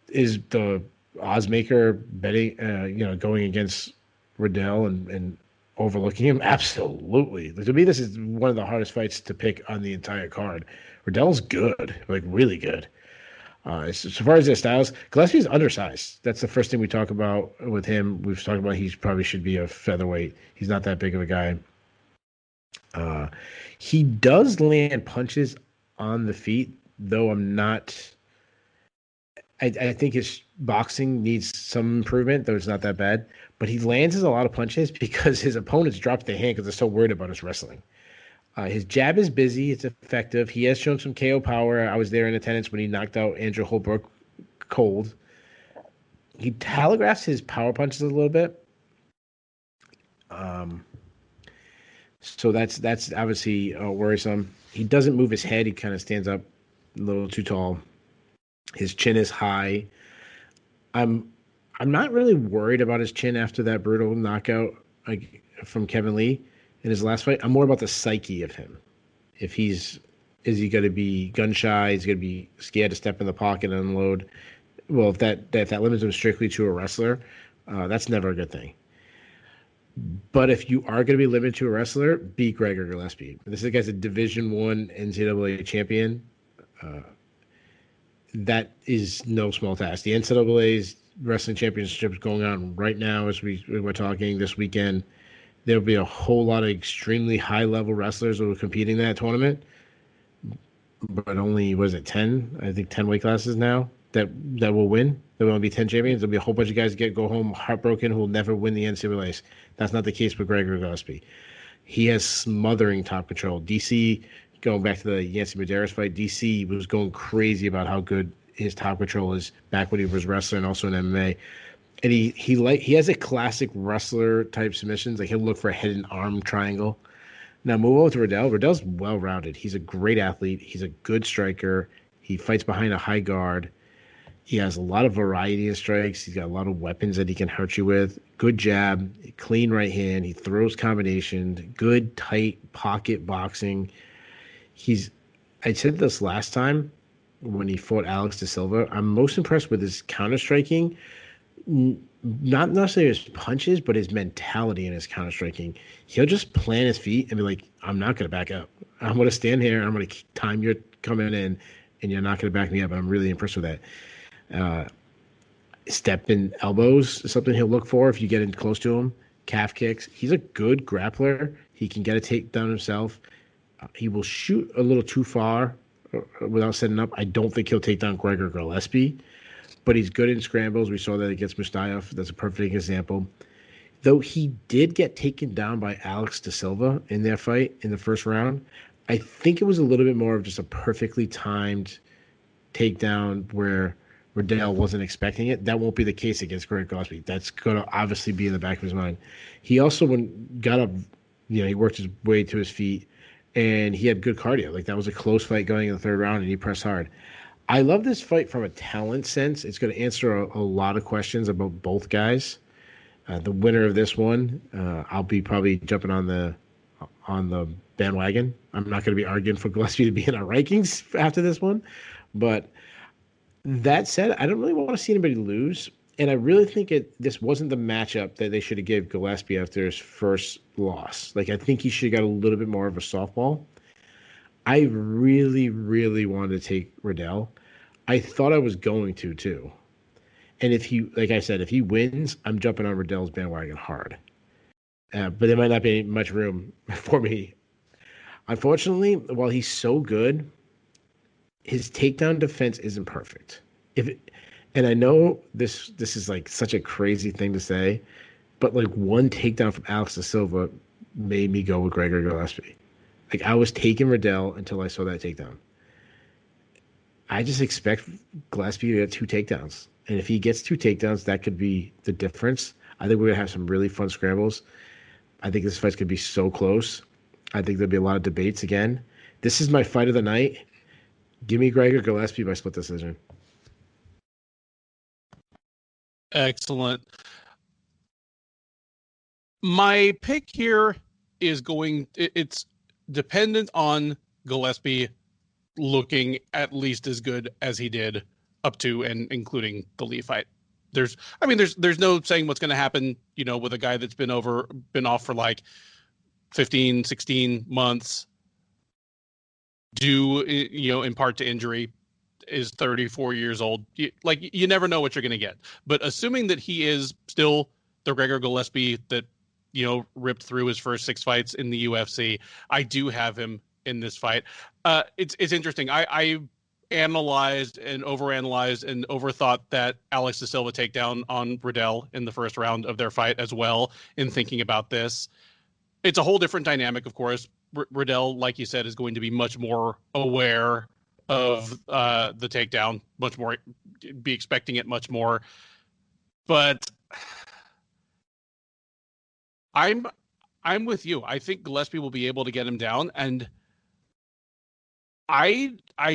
Is the odds maker betting, going against Riddell and overlooking him? Absolutely. To me, this is one of the hardest fights to pick on the entire card. Riddell's good, like really good. So far as their styles, Gillespie's undersized. That's the first thing we talk about with him. We've talked about he probably should be a featherweight. He's not that big of a guy. He does land punches on the feet, though I'm not. I think his boxing needs some improvement, though it's not that bad. But he lands a lot of punches because his opponents drop their hand because they're so worried about his wrestling. His jab is busy. It's effective. He has shown some KO power. I was there in attendance when he knocked out Andrew Holbrook cold. He telegraphs his power punches a little bit. So that's obviously worrisome. He doesn't move his head. He kind of stands up a little too tall. His chin is high. I'm not really worried about his chin after that brutal knockout from Kevin Lee in his last fight. I'm more about the psyche of him. Is he going to be gun shy? Is he going to be scared to step in the pocket and unload? Well, if that limits him strictly to a wrestler, that's never a good thing. But if you are going to be limited to a wrestler, beat Gregor Gillespie. This guy's a Division I NCAA champion. That is no small task. The NCAA's wrestling championship is going on right now as we're talking this weekend. There'll be a whole lot of extremely high-level wrestlers who are competing in that tournament. But only, 10? I think 10 weight classes now that will win. There will only be 10 champions. There'll be a whole bunch of guys go home heartbroken who will never win the NCAAs. That's not the case with Gregor Gillespie. He has smothering top control. DC going back to the Yancy Medeiros fight, DC was going crazy about how good his top control is back when he was wrestling and also in MMA. And he has a classic wrestler type submissions. Like he'll look for a head and arm triangle. Now move over to Riddell. Riddell's well rounded. He's a great athlete. He's a good striker. He fights behind a high guard. He has a lot of variety of strikes. He's got a lot of weapons that he can hurt you with. Good jab, clean right hand. He throws combinations. Good tight pocket boxing. I said this last time when he fought Alex De Silva. I'm most impressed with his counter striking. Not necessarily his punches, but his mentality in his counter striking. He'll just plant his feet and be like, I'm not going to back up. I'm going to stand here. I'm going to time you're coming in, and you're not going to back me up. And I'm really impressed with that. Step in elbows is something he'll look for if you get in close to him. Calf kicks. He's a good grappler. He can get a takedown himself. He will shoot a little too far without setting up. I don't think he'll take down Gregor Gillespie. But he's good in scrambles. We saw that against Mustayev. That's a perfect example. Though he did get taken down by Alex De Silva in their fight in the first round, I think it was a little bit more of just a perfectly timed takedown where Riddell wasn't expecting it. That won't be the case against Greg Gillespie. That's going to obviously be in the back of his mind. He also, when got up, he worked his way to his feet, and he had good cardio. Like that was a close fight going in the third round, and he pressed hard. I love this fight from a talent sense. It's going to answer a lot of questions about both guys. The winner of this one, I'll be probably jumping on the bandwagon. I'm not going to be arguing for Gillespie to be in our rankings after this one. But that said, I don't really want to see anybody lose. And I really think this wasn't the matchup that they should have gave Gillespie after his first loss. Like, I think he should have got a little bit more of a softball. I really, really wanted to take Riddell. I thought I was going to, too. And if he wins, I'm jumping on Riddell's bandwagon hard. But there might not be much room for me. Unfortunately, while he's so good, his takedown defense isn't perfect. And I know this is like such a crazy thing to say, but like one takedown from Alex De Silva made me go with Gregor Gillespie. Like I was taking Riddell until I saw that takedown. I just expect Gillespie to get 2 takedowns. And if he gets 2 takedowns, that could be the difference. I think we're going to have some really fun scrambles. I think this fight's going to be so close. I think there'll be a lot of debates again. This is my fight of the night. Give me Gregor Gillespie by split decision.
Excellent. My pick here is it's dependent on Gillespie looking at least as good as he did up to and including the Lee fight. There's no saying what's going to happen, with a guy that's been off for like 15, 16 months, due, in part to injury, is 34 years old. You never know what you're going to get. But assuming that he is still the Gregor Gillespie that, ripped through his first 6 fights in the UFC, I do have him in this fight. It's interesting. I analyzed and overanalyzed and overthought that Alex De Silva takedown on Riddell in the first round of their fight as well in thinking about this. It's a whole different dynamic, of course. Riddell, like you said, is going to be much more aware of the takedown, much more, be expecting it much more. But I'm with you. I think Gillespie will be able to get him down, and I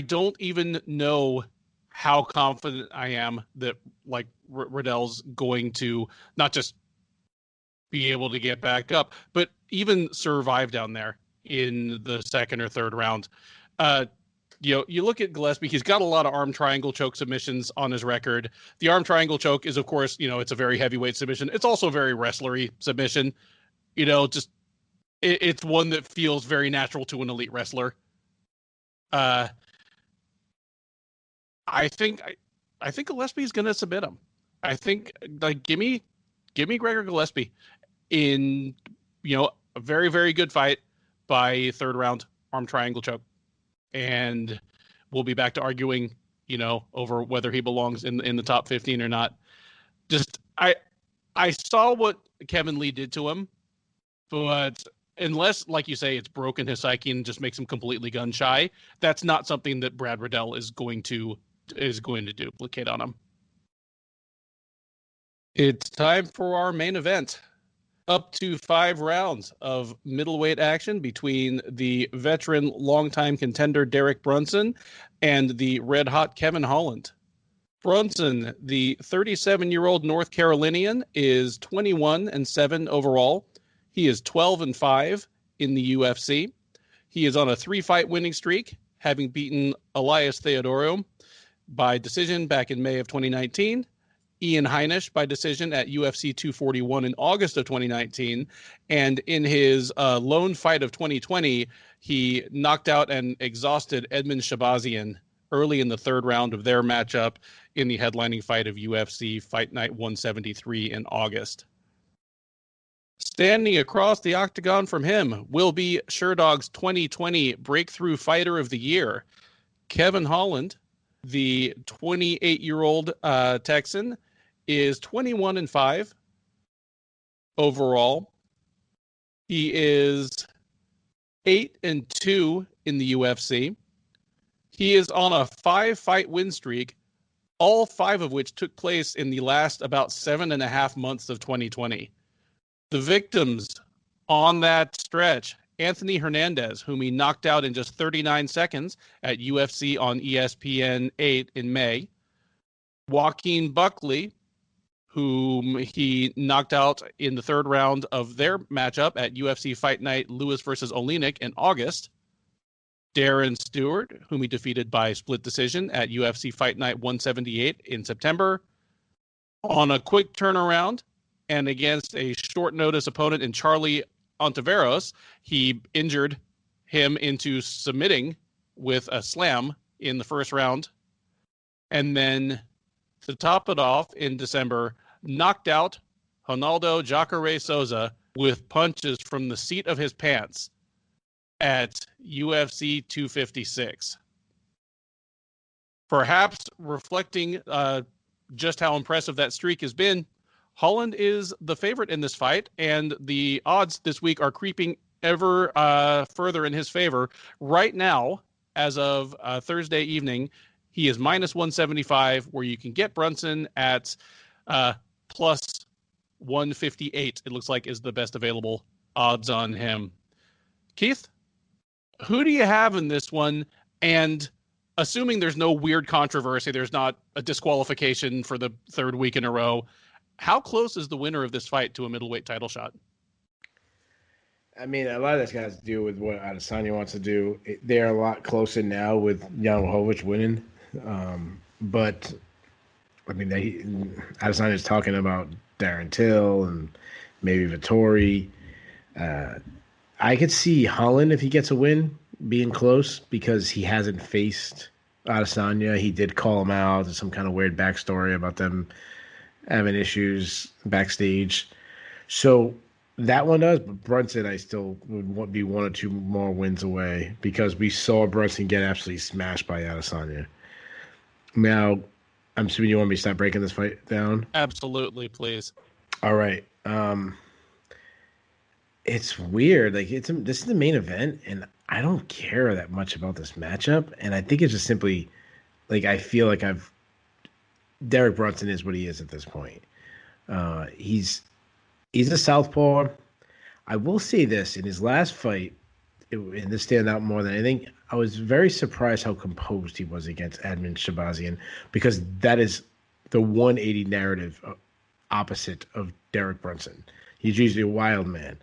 don't even know how confident I am that Riddell's going to not just be able to get back up, but even survive down there in the second or third round. You look at Gillespie, he's got a lot of arm triangle choke submissions on his record. The arm triangle choke is, of course, it's a very heavyweight submission. It's also a very wrestlery submission. It's one that feels very natural to an elite wrestler. I think Gillespie is going to submit him. I think give me Gregor Gillespie in a very, very good fight by third round arm triangle choke, and we'll be back to arguing over whether he belongs in the top 15 or not. Just I saw what Kevin Lee did to him, but unless, like you say, it's broken his psyche and just makes him completely gun shy. That's not something that Brad Riddell is going to duplicate on him. It's time for our main event. Up to 5 rounds of middleweight action between the veteran longtime contender Derek Brunson and the red-hot Kevin Holland. Brunson, the 37-year-old North Carolinian, is 21-7 overall. He is 12-5 in the UFC. He is on a 3-fight winning streak, having beaten Elias Theodorou by decision back in May of 2019, Ian Heinisch by decision at UFC 241 in August of 2019. And in his lone fight of 2020, he knocked out and exhausted Edmund Shabazian early in the third round of their matchup in the headlining fight of UFC Fight Night 173 in August. Standing across the octagon from him will be Sherdog's 2020 Breakthrough Fighter of the Year, Kevin Holland. The 28-year-old Texan is 21-5 overall. He is 8-2 in the UFC. He is on a 5-fight win streak, all 5 of which took place in the last about 7.5 months of 2020. The victims on that stretch: Anthony Hernandez, whom he knocked out in just 39 seconds at UFC on ESPN 8 in May; Joaquin Buckley, whom he knocked out in the third round of their matchup at UFC Fight Night Lewis versus Olenek in August; Darren Stewart, whom he defeated by split decision at UFC Fight Night 178 in September. On a quick turnaround and against a short notice opponent in Charlie Ontiveros, he injured him into submitting with a slam in the first round. And then to top it off, in December, knocked out Ronaldo Jacare Souza with punches from the seat of his pants at UFC 256. Perhaps reflecting just how impressive that streak has been, Holland is the favorite in this fight, and the odds this week are creeping ever further in his favor. Right now, as of Thursday evening, he is minus 175, where you can get Brunson at plus 158, it looks like, is the best available odds on him. Keith, who do you have in this one? And assuming there's no weird controversy, there's not a disqualification for the third week in a row, how close is the winner of this fight to a middleweight title shot?
I mean, a lot of this has to do with what Adesanya wants to do. They're a lot closer now with Jan Blachowicz winning. But, I mean, Adesanya is talking about Darren Till and maybe Vettori. I could see Holland, if he gets a win, being close because he hasn't faced Adesanya. He did call him out. There's some kind of weird backstory about them having issues backstage. So that one does, but Brunson, I still would be 1 or 2 more wins away because we saw Brunson get absolutely smashed by Adesanya. Now, I'm assuming you want me to start breaking this fight down?
Absolutely, please.
All right. It's weird. Like this is the main event, and I don't care that much about this matchup. And I think it's just simply like I feel like Derek Brunson is what he is at this point. He's a southpaw. I will say this: in his last fight, and this stand out more than anything, I was very surprised how composed he was against Edmund Shabazian, because that is the 180 narrative opposite of Derek Brunson. He's usually a wild man.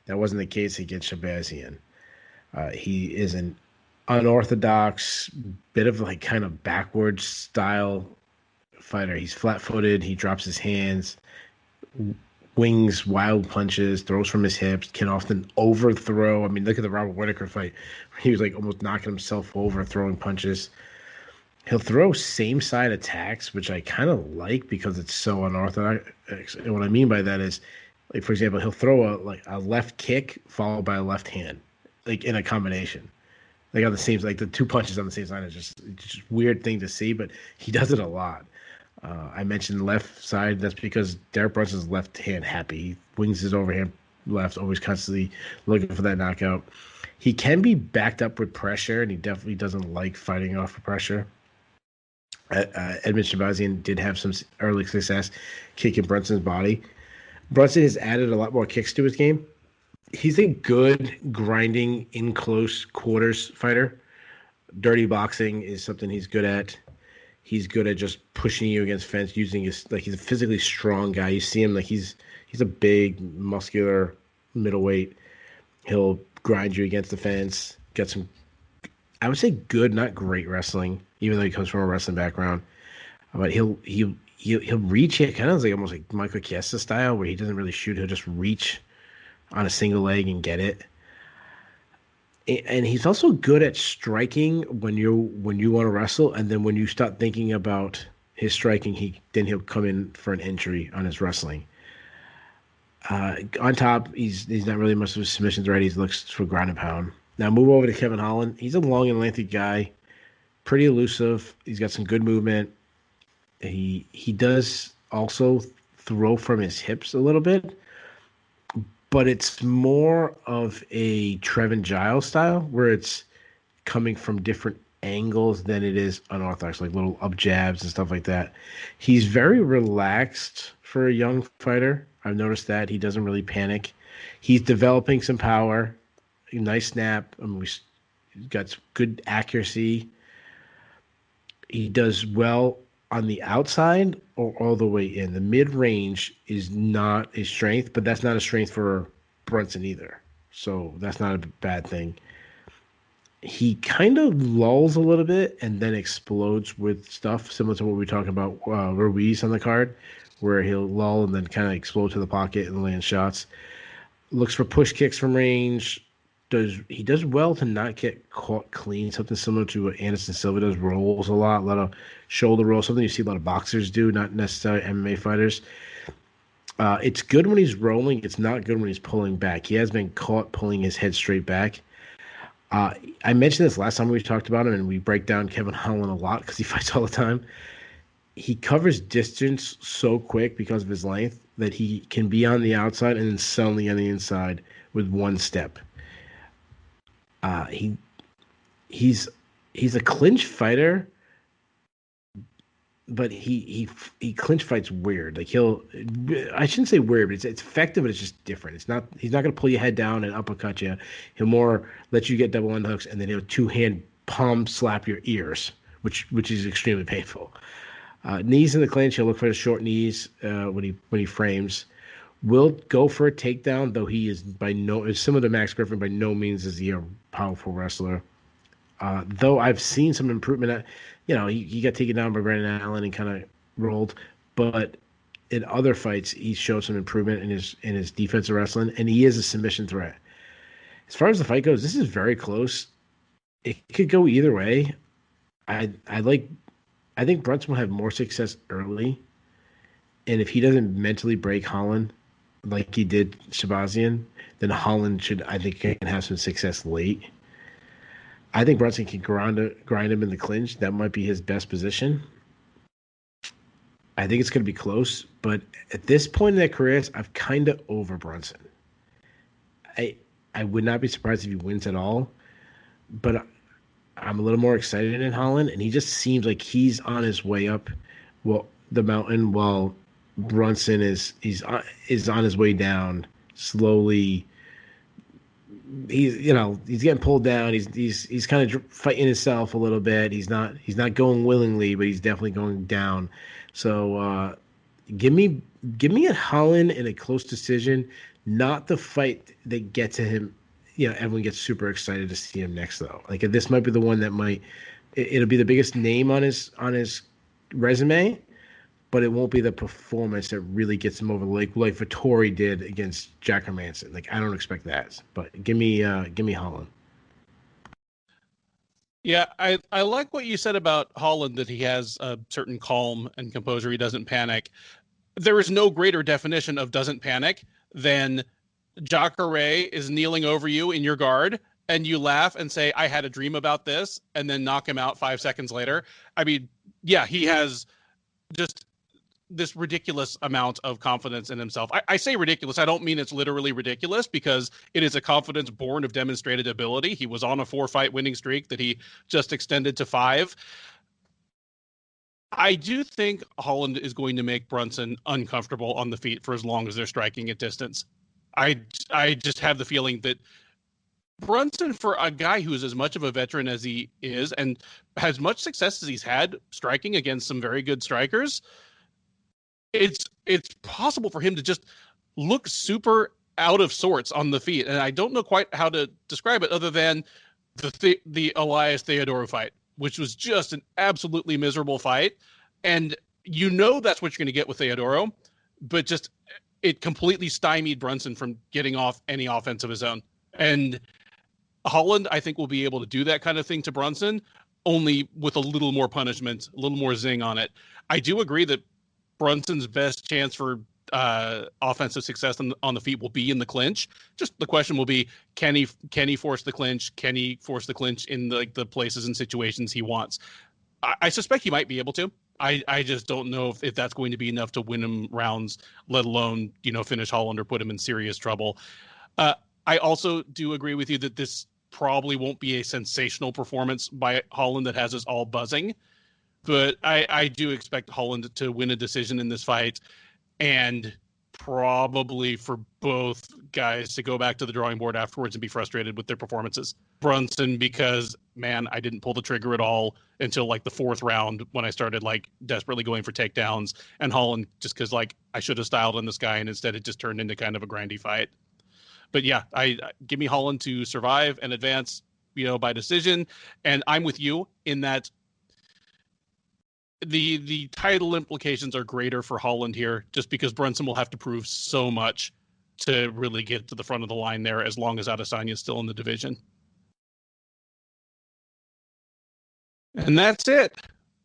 That wasn't the case against Shabazian. He is an unorthodox, bit of like kind of backwards style fighter. He's flat-footed. He drops his hands, wings wild punches, throws from his hips, can often overthrow. I mean, look at the Robert Whittaker fight. He was like almost knocking himself over, throwing punches. He'll throw same-side attacks, which I kind of like because it's so unorthodox. And what I mean by that is, like, for example, he'll throw a left kick followed by a left hand, like in a combination. Like on the same, like the 2 punches on the same side is just a weird thing to see, but he does it a lot. I mentioned left side. That's because Derek Brunson's left hand happy. He wings his overhand left, always constantly looking for that knockout. He can be backed up with pressure, and he definitely doesn't like fighting off of pressure. Edmund Shabazian did have some early success kicking Brunson's body. Brunson has added a lot more kicks to his game. He's a good grinding in close quarters fighter. Dirty boxing is something he's good at. He's good at just pushing you against fence, using his like he's a physically strong guy. You see him like he's a big, muscular middleweight. He'll grind you against the fence. Get some, I would say, good, not great wrestling, even though he comes from a wrestling background. But he'll reach it kind of like almost like Michael Chiesa style, where he doesn't really shoot. He'll just reach on a single leg and get it. And he's also good at striking when you want to wrestle, and then when you start thinking about his striking, he'll come in for an entry on his wrestling. On top, he's not really much of a submissions ready. He looks for ground and pound. Now move over to Kevin Holland. He's a long and lengthy guy, pretty elusive. He's got some good movement. He does also throw from his hips a little bit, but it's more of a Trevin Giles style where it's coming from different angles than it is unorthodox, like little up jabs and stuff like that. He's very relaxed for a young fighter. I've noticed that he doesn't really panic. He's developing some power, a nice snap. I mean, he's got good accuracy. He does well on the outside or all the way in. The mid range is not a strength, but that's not a strength for Brunson either. So that's not a bad thing. He kind of lulls a little bit and then explodes with stuff similar to what we were talking about Ruiz on the card, where he'll lull and then kind of explode to the pocket and land shots. Looks for push kicks from range. He does well to not get caught clean, something similar to what Anderson Silva does, rolls a lot of shoulder rolls, something you see a lot of boxers do, not necessarily MMA fighters. It's good when he's rolling. It's not good when he's pulling back. He has been caught pulling his head straight back. I mentioned this last time we talked about him, and we break down Kevin Holland a lot because he fights all the time. He covers distance so quick because of his length that he can be on the outside and then suddenly on the inside with one step. He's a clinch fighter, but he clinch fights weird. Like I shouldn't say weird, but it's effective, but it's just different. He's not going to pull your head down and uppercut you. He'll more let you get double underhooks, and then he'll two-hand palm slap your ears, which is extremely painful. Knees in the clinch, he'll look for the short knees when he frames. Will go for a takedown, though he is similar to Max Griffin, by no means is he a powerful wrestler. Though I've seen some improvement. He got taken down by Brandon Allen and kind of rolled, but in other fights he showed some improvement in his defensive wrestling, and he is a submission threat. As far as the fight goes, this is very close. It could go either way. I think Brunson will have more success early, and if he doesn't mentally break Holland like he did Shabazian, then Holland can have some success late. I think Brunson can grind him in the clinch. That might be his best position. I think it's going to be close, but at this point in their careers, I'm kind of over Brunson. I would not be surprised if he wins at all, but I'm a little more excited in Holland, and he just seems like he's on his way up the mountain, while Brunson is on his way down slowly. He's getting pulled down. He's kind of fighting himself a little bit. He's not going willingly, but he's definitely going down. So give me a Holland in a close decision, not the fight that gets to him. Everyone gets super excited to see him next, though. Like, this might be the one that it'll be the biggest name on his resume, but it won't be the performance that really gets him over like Vettori did against Jack Hermanson. Like, I don't expect that, but give me Holland.
Yeah, I like what you said about Holland, that he has a certain calm and composure. He doesn't panic. There is no greater definition of doesn't panic than Jacare is kneeling over you in your guard, and you laugh and say, I had a dream about this, and then knock him out 5 seconds later. I mean, yeah, he has just this ridiculous amount of confidence in himself. I say ridiculous. I don't mean it's literally ridiculous, because it is a confidence born of demonstrated ability. He was on a 4-fight winning streak that he just extended to 5. I do think Holland is going to make Brunson uncomfortable on the feet for as long as they're striking at distance. I just have the feeling that Brunson, for a guy who is as much of a veteran as he is and has much success as he's had striking against some very good strikers, it's possible for him to just look super out of sorts on the feet. And I don't know quite how to describe it other than the Elias Theodorou fight, which was just an absolutely miserable fight. And that's what you're going to get with Theodorou, but just it completely stymied Brunson from getting off any offense of his own. And Holland, I think, will be able to do that kind of thing to Brunson, only with a little more punishment, a little more zing on it. I do agree that Brunson's best chance for offensive success on the feet will be in the clinch. Just the question will be, can he force the clinch? Can he force the clinch in the places and situations he wants? I suspect he might be able to. I just don't know if that's going to be enough to win him rounds, let alone, finish Holland or put him in serious trouble. I also do agree with you that this probably won't be a sensational performance by Holland that has us all buzzing, but I do expect Holland to win a decision in this fight, and probably for both guys to go back to the drawing board afterwards and be frustrated with their performances. Brunson, because, man, I didn't pull the trigger at all until the 4th round when I started desperately going for takedowns, and Holland just because I should have styled on this guy, and instead it just turned into kind of a grindy fight. But yeah, I give me Holland to survive and advance, by decision. And I'm with you in that the title implications are greater for Holland here, just because Brunson will have to prove so much to really get to the front of the line there, as long as Adesanya is still in the division. And that's it.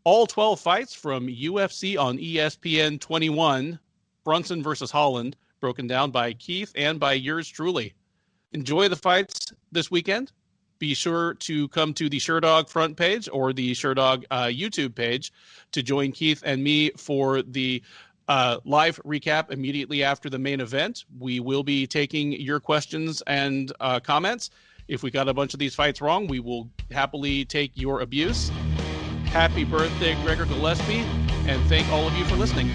All 12 fights from UFC on ESPN 21, Brunson versus Holland, broken down by Keith and by yours truly. Enjoy the fights this weekend. Be sure to come to the Sherdog front page or the Sherdog YouTube page to join Keith and me for the live recap immediately after the main event. We will be taking your questions and comments. If we got a bunch of these fights wrong, we will happily take your abuse. Happy birthday, Gregor Gillespie, and thank all of you for listening.